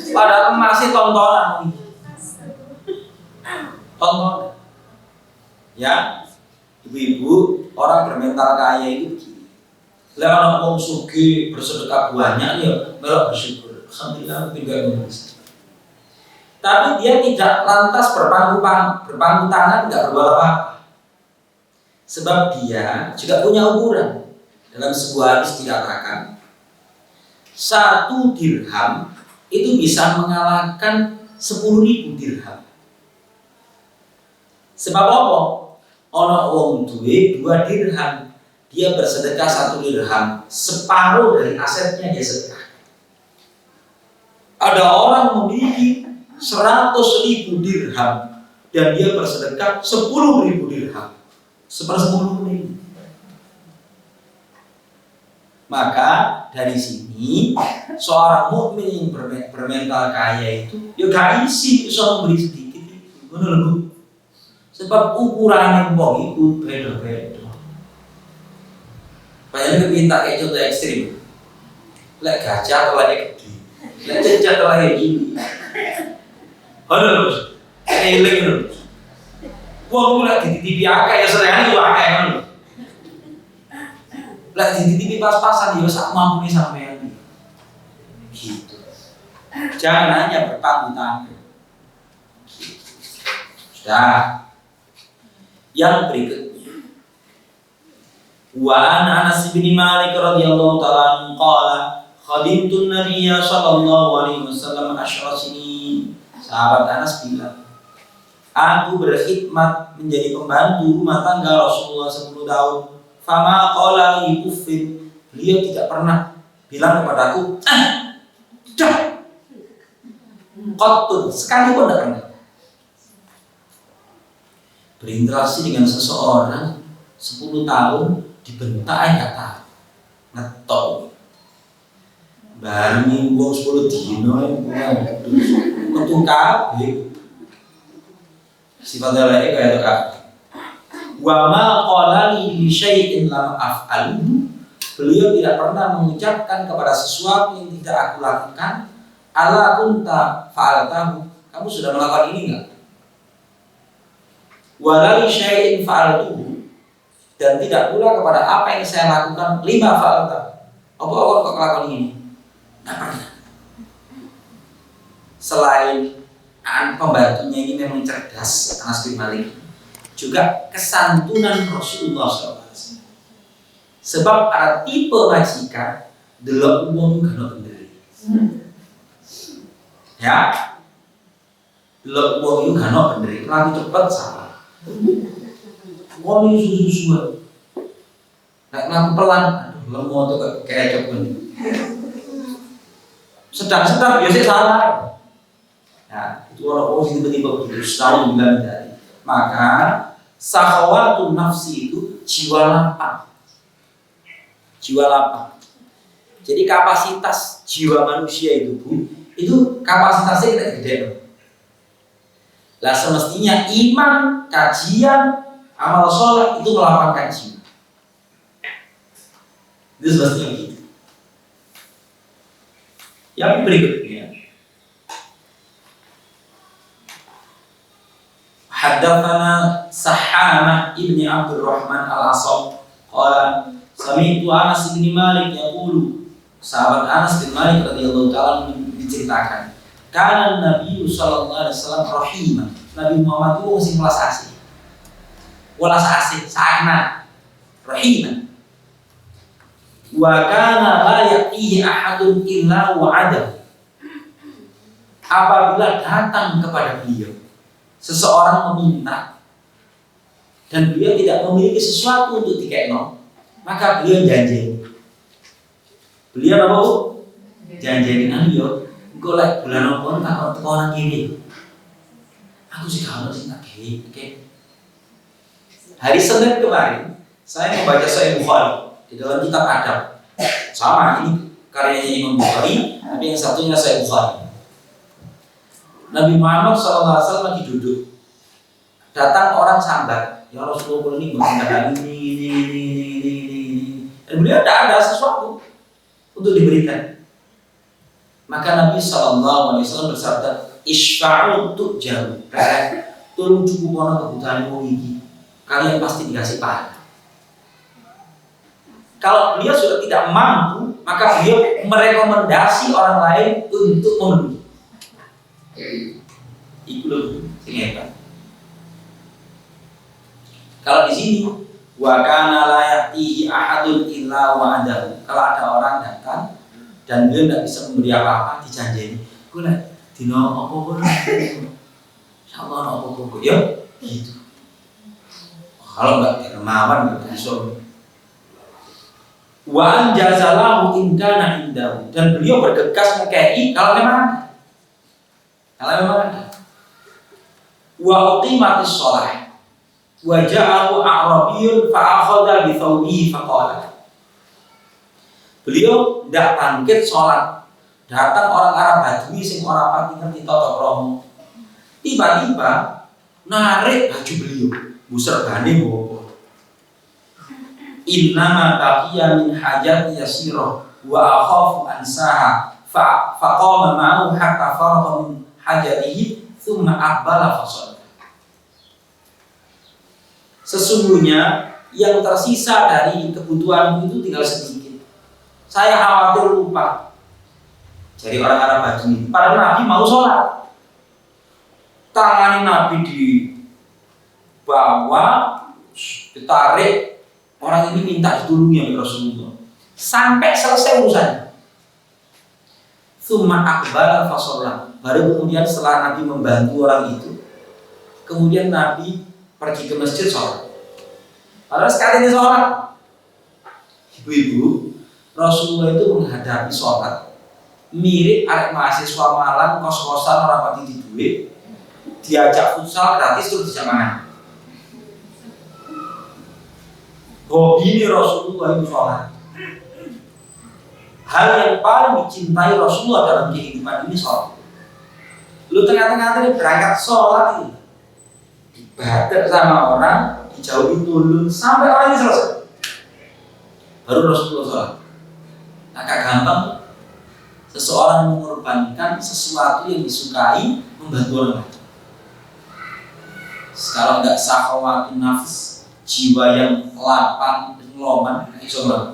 Padahal masih tontonan. Tonton. Ya, ibu-ibu orang bermental kaya itu begini. Lah orang wong sugih bersedekah banyak ya melok bersyukur. Alhamdulillah tidak bisa. Tapi dia tidak lantas berpangku tangan, tidak berbuat apa. Sebab dia juga punya ukuran. Dalam sebuah hadis dikatakan 1 dirham itu bisa mengalahkan 10.000 dirham. Sebab apa? Ono wong duwe 2 dirham, dia bersedekah 1 dirham, separuh dari asetnya dia sedekah. Ada orang memiliki 100.000 dirham dan dia bersedekah 10.000 dirham, 1/10.000. Maka dari sini seorang mukmin yang bermental kaya itu ya gak isi bisa memberi sedikit itu, benar. Sebab ukuran yang wong itu beda-beda. Banyak minta kayak contoh ekstrim. Lek gajah telahnya gede, lek cecak telahnya gini. Harus, eling terus. Wong lek dititipi akeh ya serene yo akeh ngono. Lek dititipi pas-pasan ya sak mampune sampean. Gitu. Jangan hanya berpangku tangan. Sudah. Yang berikutnya, wa an Anas bin Malik radhiyallahu ta'ala anhu qala khadimtu an-nabiyya sallallahu alaihi wasallam 10 sinin. Sahabat Anas bilang, aku berkhidmat menjadi pembantu rumah tangga Rasulullah 10 tahun. Fama qala li uffin, beliau tidak pernah bilang kepadaku, "Dah." Qattun, sekali pun tidak pernah. Berinteraksi dengan seseorang 10 tahun dibentak aja tahu ngetok bareng wong 10 dino metu kabeh sifat eleke kaya to kabeh. Wa ma qala li syai'in lam af'alhu, beliau tidak pernah mengucapkan kepada sesuatu yang tidak aku lakukan, ala kunta fa'altahu, kamu sudah melakukan ini enggak? Walali syai'in fa'altuhu, dan tidak pula kepada apa yang saya lakukan, lima fa'alta, apa kok lakukan ini? Tidak pernah. Selain pembantunya ini memang cerdas, Anas bin Malik, juga kesantunan Rasulullah SAW. Sebab ada tipe majikan delok wong gak bener. Ya, delok wong itu gak bener, lalu cepet salah. Wong susu-susuan. Nek pelan, aduh lemot tuh kayak cepet. Sedang-sedang biasa salah. Nah, itu orang tiba-tiba begitu setahun bilang dari. Maka sahwatun nafsi itu jiwa lapang. Jiwa lapang. Jadi kapasitas jiwa manusia itu, Bu, itu kapasitasnya tidak gede. Lah semestinya iman, kajian, amal soleh itu melapangkan jiwa. Itu semestinya gitu. Yang berikutnya, haddatsana Sahhamah ibni Abdurrahman al-Asam qala sami'tu Anas bin Malik yaqulu, sahabat Anas bin Malik radhiyallahu ta'ala menceritakan, kana Nabi sallallahu alaihi wasallam rahimah, Nabi Muhammad itu sing welas asih. Welas asih sakna rahimah. Wa kana la yaqi ahadun illa wa'ada. Apabila datang kepada beliau seseorang meminta, dan beliau tidak memiliki sesuatu untuk dikekno, maka beliau janji. Beliau apa? Janji dengan yo, golek bulan apa tak teko nang kene. Aku sih kalau sih tak kayak. Hari Senin kemarin saya membaca Sahih Bukhari di dalam kitab adab. Sama ini karyanya Imam Bukhari, tapi yang satunya Sahih Bukhari. Nabi Muhammad SAW lagi duduk. Datang orang sambat, ya Rasulullah ini mengenai ini. Dan beliau tidak ada sesuatu untuk diberikan. Maka Nabi SAW bersabda, Isfa'u untuk jauh. Tolong cukup orang kebutuhan ini. Kalian pasti dikasih pahala. Kalau beliau sudah tidak mampu, maka beliau merekomendasi orang lain untuk memenuhi. Itu loh, hebat. Kalau di sini wa kana la ya'tihi ahadun illa wa'adahu. Kalau ada orang datang dan dia tidak bisa memberi apa-apa, dijanjeni. Gue lah dino apa-apa. Insyaallah apa-apa ya gitu. Kalau enggak dermawan enggak bisa. Wa anjazalahu in kana indahu, dan beliau bergegas mengkei kalau memang ada. Wa uqimatis shalah wa ja'ahu a'rabiyyun fa akhadha bi thawbihi fa qala. Beliau ndak bangkit sholat. Datang orang Arab Badui sing ora pati ngerti tata krama. Tiba-tiba narik baju beliau, buserbane bawa. Innama baqiya min hajati yasira wa akhafu ansaha fa qama ma'ahu hatta faragha min hajatihi thumma aqbala fa shalla. Sesungguhnya yang tersisa dari kebutuhan itu tinggal sedikit. Saya khawatir lupa. Jadi orang Arab Badui, padahal Nabi mau sholat. Tangan Nabi dibawa, ditarik. Orang ini minta ditolongi oleh Rasulullah sampai selesai urusannya. Tsumma aqbala fa shalla. Baru kemudian setelah Nabi membantu orang itu, kemudian Nabi pergi ke masjid sholat. Padahal sekali ini sholat, ibu-ibu, Rasulullah itu menghadapi sholat mirip arek mahasiswa Malang kos-kosan orang pati di duit, diajak futsal gratis terus dijak mangan. Hobi ini Rasulullah itu sholat. Hal yang paling dicintai Rasulullah dalam kehidupan ini sholat. Lu tengah-tengah ini berangkat sholat ini dibater sama orang, dijauhi tulun sampai orang ini selesai. Baru Rasulullah sholat. Agak gampang seseorang mengorbankan sesuatu yang disukai membantu orang lain. Kalau enggak sakhawatin nafs, jiwa yang lapang, loman, coba.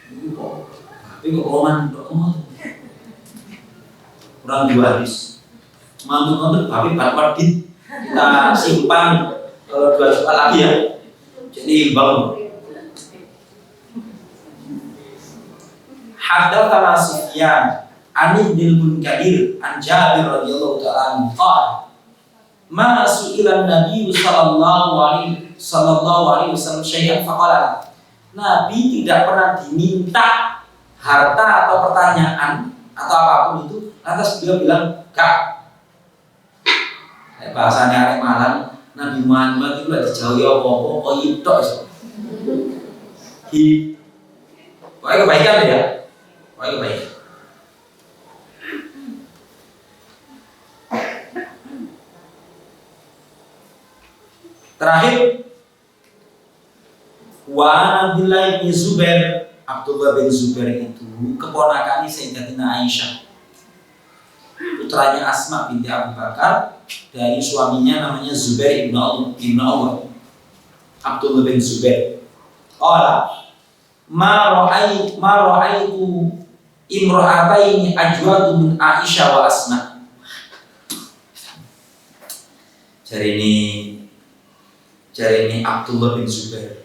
Tapi kok loman, kurang dua hadis. Mantu-mantu tapi bat-batin kita simpan kalau 2 juta lagi ya. Jadi imbang. Haddatsana Sufyan an Ibnul Munkadir an Jabir radhiyallahu ta'ala anhu qala ma su'ila an-nabiy sallallahu alaihi wasallam syai'an faqala. Nabi tidak pernah diminta harta atau pertanyaan atau apapun itu, lantas beliau bilang Kak. Bahasanya arek Malang, Nabi Muhammad itu lagi dijauhi apa-apa kok itok. Pokoknya kebaikan ya. Pokoknya kebaikan. Terakhir, wa Abdullah bin Zubair. Abdullah bin Zubair itu keponakan Sayyidatina Aisyah, putranya Asma binti Abu Bakar, dari suaminya namanya Zubair ibn Awwam. Abdullah bin Zubair. Ma ra'aitu imra'ataini ajwadu min Aisyah wa Asma. Jari ini Abdullah bin Zubair.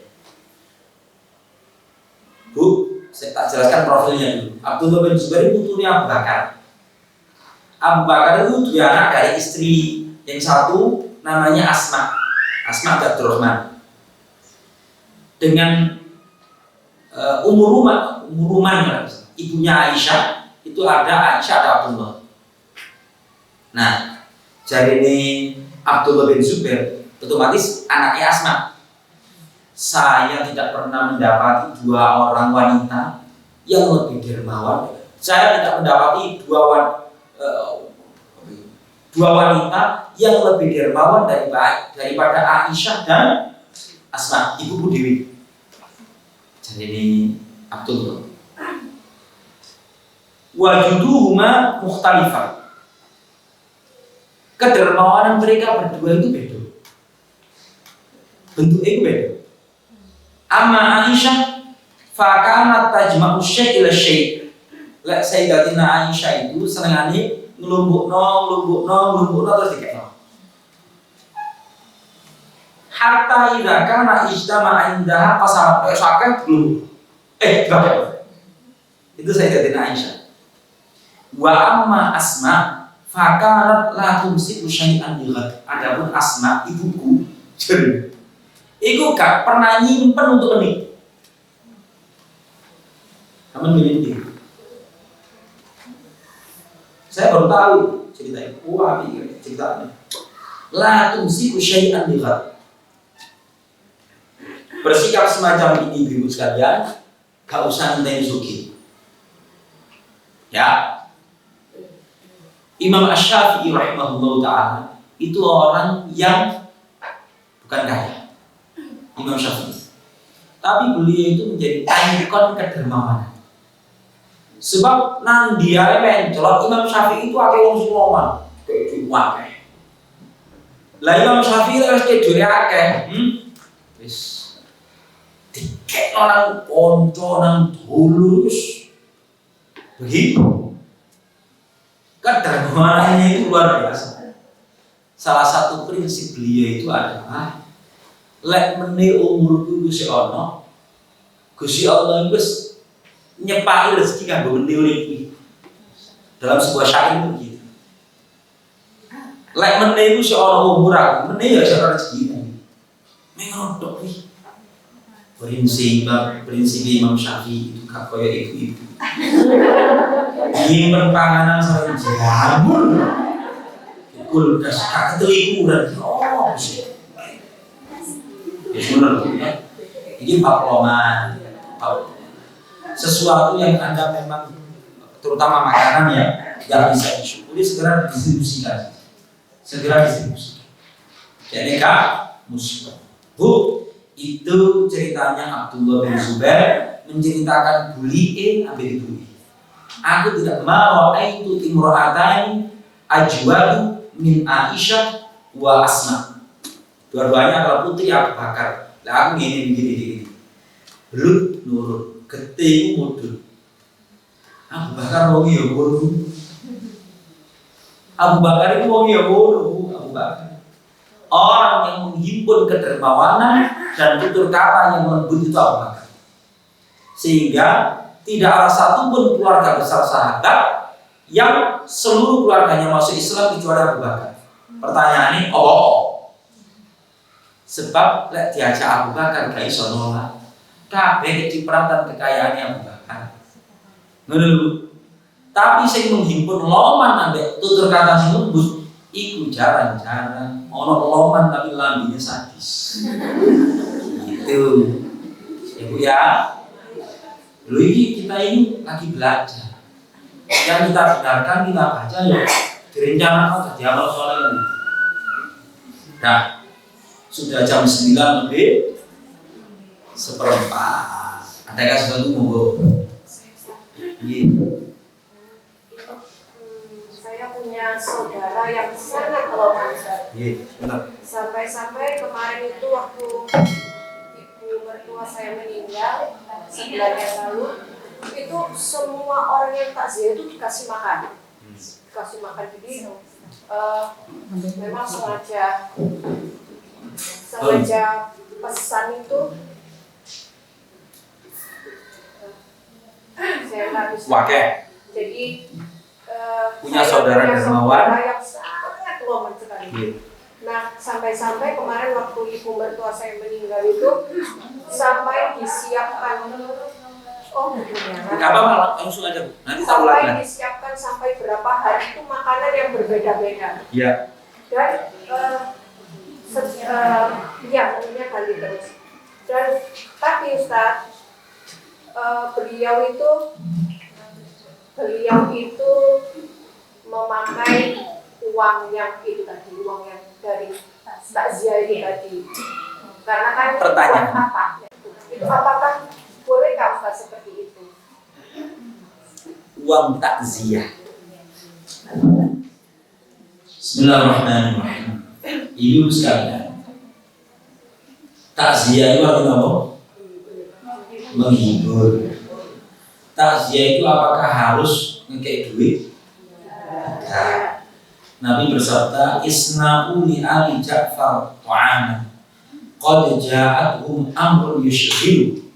Bu, saya tak jelaskan profilnya dulu. Abdullah bin Zubair putunya Abu Bakar. Abu Bakar itu dua anak dari istri. Yang satu namanya Asma Abdurrahman. Dengan umuruman ibunya Aisyah itu ada Abdullah. Nah, jadi ini Abdullah bin Zubair otomatis anaknya Asma. Saya tidak pernah mendapati dua orang wanita yang lebih dermawan. Saya tidak mendapati dua wanita yang lebih dermawan daripada Aisyah dan Asma, ibuku Dewi. Jadi ini Abdullah. Wajuduhuma mukhtalifah. Kedermawanan mereka berdua itu beda. Bentuknya itu beda. Amma Aisyah fakanat tajma'u syai' ila syai'. Lek Sayyidatina Aisyah itu senengane ngelumbukno terus dikekno. Hatta idza kana ijtama'a indaha qasamat sakit belum. Dibakar. Itu Sayyidatina Aisyah. Wa amma Asma fakanat la tumsiku syai'an bighad. Adapun Asma ibuku iku gak pernah nyimpen untuk ini. Kamu milih. Saya baru tahu ceritanya. Wah, ceritanya. La tumsiku syai'an bighad. Bersikap semacam ini ibu sekalian, gak usah nenteng suki. Ya. Imam Asy-Syafi'i rahimahullah ta'ala itu orang yang bukan kaya. Imam Syafi'i. Tapi beliau itu menjadi ikon kedermawanan. Sebab nang dia mencolok Imam Syafi'i itu akeh wong suwoman, kayak akeh. Lah Imam Syafi'i wis kedue akeh, wis dikek orang konco nang dulus. Begitu. Kedermawanannya itu luar biasa. Salah satu prinsip beliau itu adalah lek mene umurku Gusti ana, Gusti Allah wis nyepaki rezeki kanggo mene urip iki. Dalam sebuah syair itu begitu. Lek mene iku sik ana umur aku, mene ya sik ana rezeki. Mengodok iki. Prinsip Imam Syafi'i itu gak kaya ibu-ibu. Nyimpen panganan sampe jamur. Kulkas kak keteliku sih. Benar ya. Ini pakloman. Sesuatu yang Anda memang terutama makanan yang bisa disyukuri segera didistribusikan. Jadi Kak musibah. Bu, itu ceritanya Abdullah bin Zubair menceritakan buli'in ambil buli. Aku tidak mau itu imro'atain ajwadu min Aisyah wa Asma. Dua-duanya adalah putri Abu Bakar. Lah aku begini. Belut nurut, gede mudun. Abu Bakar wong ya ngono. Abu Bakar itu wong ya ngono, Abu Bakar. Orang yang menghimpun kedermawanan dan tutur kata yang lembut itu Abu Bakar. Sehingga tidak ada satupun keluarga besar sahabat yang seluruh keluarganya masuk Islam kecuali Abu Bakar. Pertanyaannya, sebab lek diajak Abu Bakar gak iso nolak. Kabeh cipratan kekayaannya Abu Bakar. Ngono. Tapi sing menghimpun loman ambek tutur kata sing lembut iku jarang-jarang. Ono loman tapi lambinya sadis. Gitu. Ibu ya. Dulu kita ini lagi belajar. Yang kita dengarkan kita baca ya direncanakan jadi amal soleh ini. Nah, sudah jam 9 lebih 1/4. Adakah sesuatu monggo? Saya punya saudara yang sangat romantis. Benar. Sampai-sampai kemarin itu waktu ibu mertua saya meninggal sebulan yang lalu, itu semua orang yang takziah itu dikasih makan. Jadi memang sengaja pesan itu saya nggak bisa. Jadi punya saudara dermawan yang sangat loman sekali. Nah, sampai-sampai kemarin waktu ibu mertua saya meninggal itu sampai disiapkan apa malah langsung aja Bu. Nanti tak ulang sampai disiapkan sampai berapa hari itu makanan yang berbeda-beda. Iya. Dan ya tentunya kali terus. Dan tapi Ustaz, beliau itu memakai uang yang itu tadi, uang yang dari takziah itu tadi. Karena kan pertanyaan apa? Itu apakah bolehkah Ustaz seperti itu? Uang takziah. Bismillahirrahmanirrahim. Ibu sekalian, takziah itu artinya apa? Menghibur. Takziah itu apakah harus ngekek duit? Tidak. Nabi bersabda, "Isna'u li ali Ja'far ta'ana qad ja'atuhum amrun yushghilu."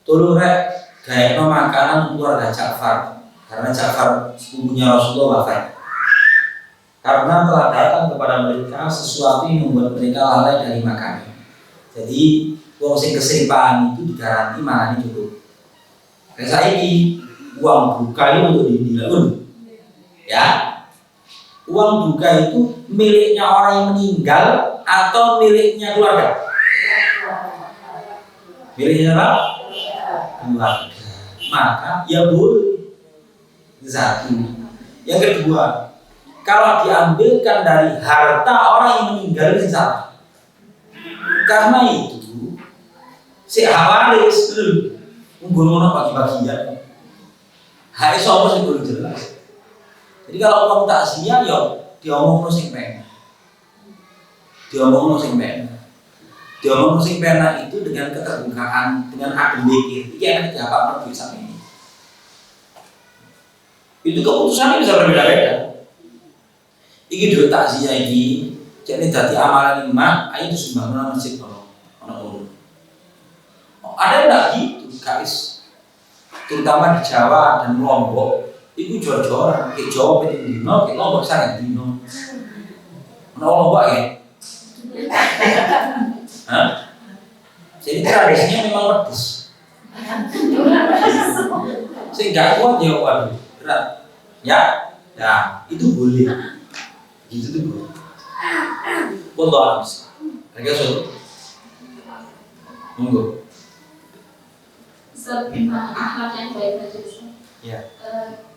Tolong rek gaekno makanan untuk keluarga Ja'far, karena Ja'far sepupunya Rasulullah wafat. Karena telah datang kepada mereka sesuatu yang membuat mereka lalai dari makanan. Jadi wong sing keserimpaan itu digaranti makannya cukup. Kayak saiki uang buka itu untuk didilaun. Ya. Uang duka itu miliknya orang yang meninggal atau miliknya keluarga? Miliknya apa? Keluarga. Maka ya boleh. Satu. Yang kedua, kalau diambilkan dari harta orang yang meninggal itu salah. Karena itu si hawaris belum nggono bagi-bagian. Hai sapa sing kudu jelas. Jadi kalau uang takziah ya diomongno sing penak. Diomongno sing penak. Diomongno sing penak itu dengan keterbukaan, dengan adem mikir. Iki enak diapa duit sak ini. Itu keputusannya bisa berbeda-beda. Iki duit takziah iki jadi dadi amalan iman, ayo disumbangno nang masjid ono urun. Ada enggak gitu, guys? Terutama di Jawa dan Lombok. Iku jor-joran, ke Jawa penting dino, ke Lombok sangat dino. Mana Lombok ya? Hah? Jadi tradisinya memang pedes. Sehingga kuat ya waduh, berat. Ya, nah itu boleh. Itu tuh boleh. Wallah habis. Agak sulit. Monggo. Tentang akhlak yang baik tadi. Ya.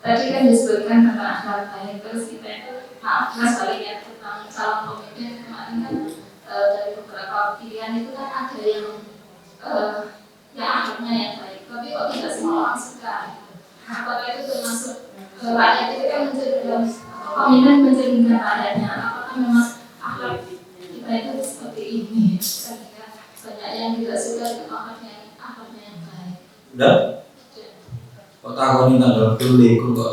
Tadi kan disebutkan tentang akhlak baik, terus kita itu akhlak sebaliknya tentang calon pemimpin kemarin kan dari beberapa pilihan itu kan ada yang akhlaknya yang baik, tapi kok tidak semua orang suka. Apakah itu termasuk rakyat itu kan mencerminkan pemimpin mencerminkan rakyatnya? Apakah memang akhlak kita itu seperti ini? Sehingga banyak yang tidak suka dengan akhlaknya yang baik. Udah? Kok takoni tanggal 20 kok.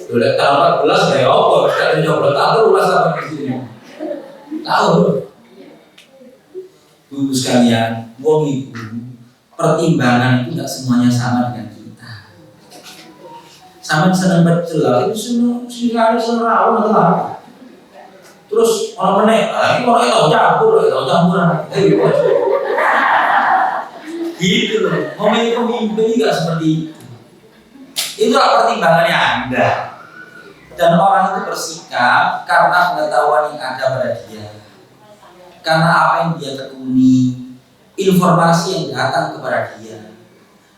Udah tanggal 14 kayak apa? Sudah nyoba tanggal 12 apa di sini. Tahu. Ibu sekalian, wong ibu pertimbangan itu tidak semuanya sama dengan kita. Sama senang bercelah itu sehingga ada serawon atau apa. Terus orang menek, ini orang tahu campuran. Gitu loh, memilih pemimpin juga seperti itu. Itulah pertimbangannya Anda. Dan orang itu bersikap karena pengetahuan yang ada pada dia, karena apa yang dia tekuni, informasi yang datang kepada dia.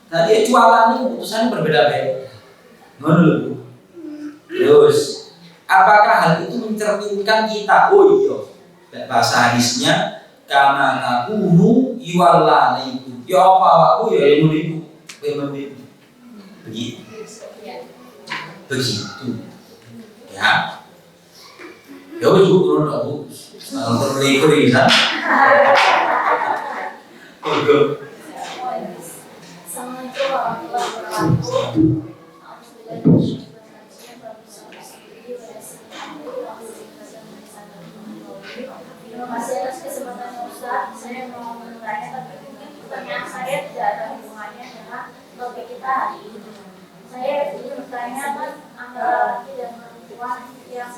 Nah dia jualannya keputusannya berbeda-beda. Menurut terus, apakah hal itu mencerminkan kita? Oh iya, bahasa hadisnya karena takunu yuwallaikum. Ya apa aku ya yang menipu, begitu. Ya. Ya wis turun aku. Kalau terlikur ini kan. Oke. Assalamualaikum warahmatullahi wabarakatuh. Terima kasih atas kesempatannya Ustaz. Saya mau bertanya, tapi mungkin pertanyaan saya tidak ada hubungannya dengan tema topik kita hari ini. Saya ingin bertanya kan, antara laki dan perempuan yang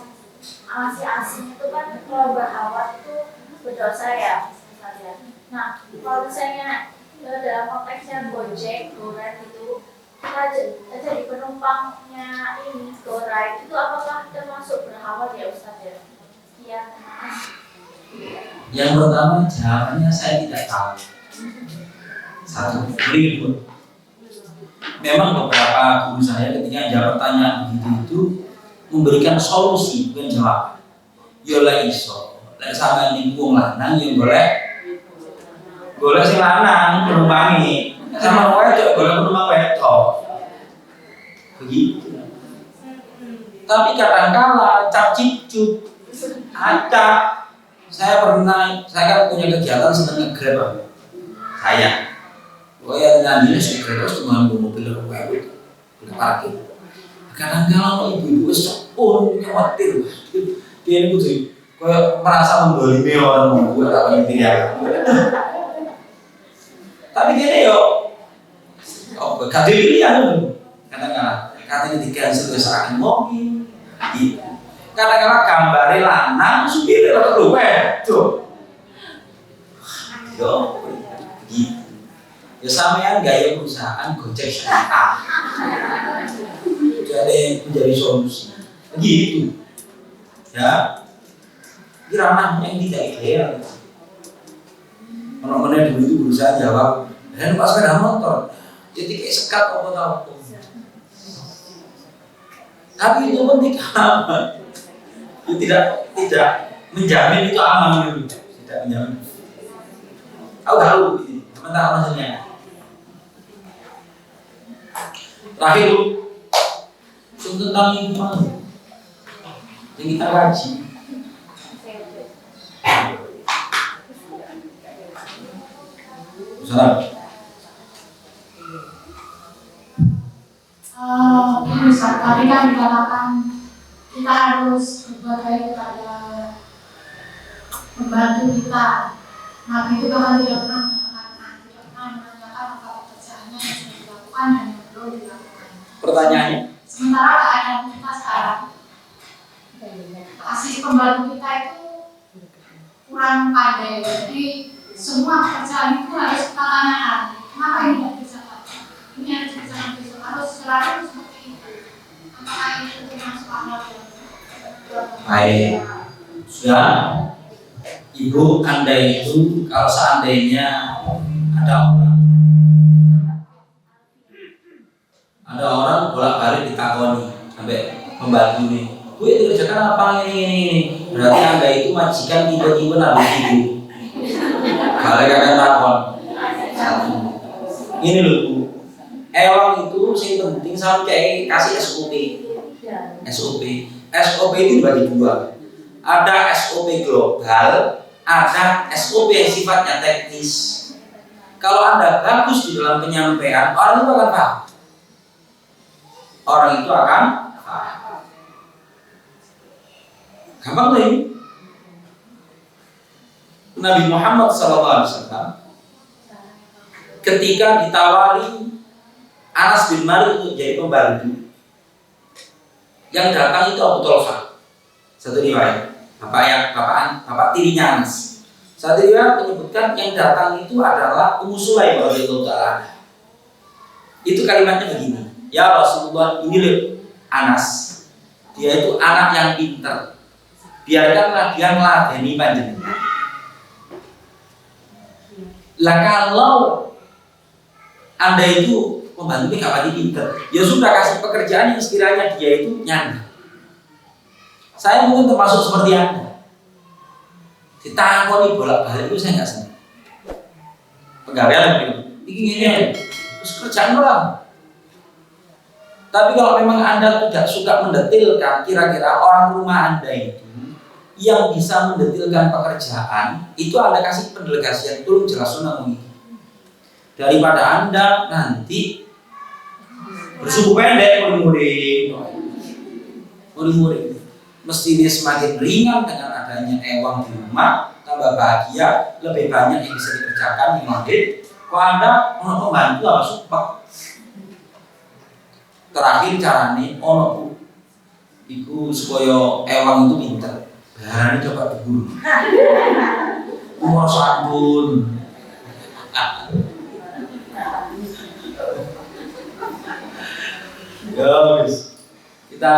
masih asing itu kan kalau berhawat itu berdosa ya misalnya. Nah, kalau misalnya dalam konteksnya Gojek, GoRide itu kita jadi penumpangnya ini GoRide itu apakah termasuk berhawat ya Ustaz ya? Iya. Yang pertama jawabannya saya tidak tahu. Satu, berikut. Memang beberapa guru saya ketika jawab pertanyaan begitu itu memberikan solusi bukan jawaban. Yola iso, lek sama ning wong lanang yang golek sing lanang penumpangi, sama wedok golek penumpang wedok. Begitu. Tapi kadang-kala cap cicut, acak. Saya kan punya kegiatan seneng nge-grab. Saya nanti segera terus cuma mobil aku udah parkir. Kadang-kadang ibu-ibu sepun khawatir, dia ini tuh kayak merasa mendolimi orang gue tak penting ya. Tapi gini yo, gak pilihan kadang-kadang katanya di cancel seakan mobil. Kadang-kadang gambarnya lanang supir atau lu tuh, yo gitu. Ya sampean gaya perusahaan Gojek syariah. Jadi menjadi solusi. Begitu. Ya. Ini ranah yang tidak ideal. Mana-mana dulu itu berusaha jawab, dan pas sepeda motor, jadi kayak sekat apa-apa. Tapi itu pun tidak menjamin itu aman dulu. Tidak menjamin. Aku tahu ini, sementara maksudnya. Terakhir, tentang iman yang kita kaji. Salam. Tadi kan dikatakan kita harus berbuat baik kepada pembantu kita. Nabi itu bahkan tidak pernah menanyakan apa pekerjaannya yang sudah dilakukan dan yang belum dilakukan. Pertanyaannya? Sementara keadaan kita sekarang, asli pembantu kita itu kurang pandai. Jadi semua pekerjaan itu harus kita tanyakan. Kenapa ini tidak dikerjakan? Ini harus dikerjakan besok. Harus selalu seperti itu. Apakah ini termasuk akhlak yang baik? Sudah. Ibu, Anda itu kalau seandainya ada orang bolak-balik ditakoni sampai pembantu nih, gue itu kerjakan apa ini, berarti Anda itu majikan tiba-tiba nabi itu. Kalau kakak takon, ini loh Bu, ewang itu sing penting sampai kasih SOP. SOP itu dibagi dua. Ada SOP global, ada SOP yang sifatnya teknis. Kalau Anda bagus di dalam penyampaian, orang itu akan paham. Gampang tuh ini. Nabi Muhammad SAW ketika ditawari Anas bin Malik untuk jadi pembantu, yang datang itu Abu Thalfah. Satu riwayat. Bapak tirinya Anas. Satu riwayat menyebutkan yang datang itu adalah Ummu Sulaim radhiyallahu ta'ala. Itu kalimatnya begini, ya Rasulullah, ini loh Anas, dia itu anak yang pintar, biarkanlah dia meladeni panjenengan. Lah kalau Anda itu pembantu gak pati pintar, ya sudah kasih pekerjaan yang sekiranya dia itu nyanda. Saya mungkin termasuk seperti Anda. Ditakoni bolak-balik itu saya nggak senang. Pegawai ini terus kerjaan orang. Tapi kalau memang Anda tidak suka mendetilkan, kira-kira orang rumah Anda itu yang bisa mendetilkan pekerjaan, itu Anda kasih pendelegasian, tolong jelas ngomong ini. Daripada Anda nanti bersuku pendek murid-murid. Mesti dia semakin ringan dengan adanya ewang di rumah, tambah bahagia, lebih banyak yang bisa dikerjakan, yang Kalau Anda ono pembantu apa support. Terakhir carane ono iku supaya ewang itu pinter. Barane coba diburu. Umur santun. Ya wis. Kita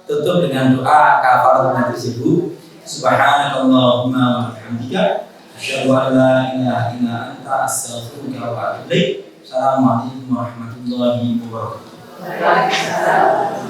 tutup dengan doa kafaratul majlis ibu. Subhanakallahumma wa bihamdika asyhadu an la ilaha illa anta astaghfiruka wa atubu ilaik. Assalamualaikum warahmatullahi wabarakatuh. Waalaikumsalam.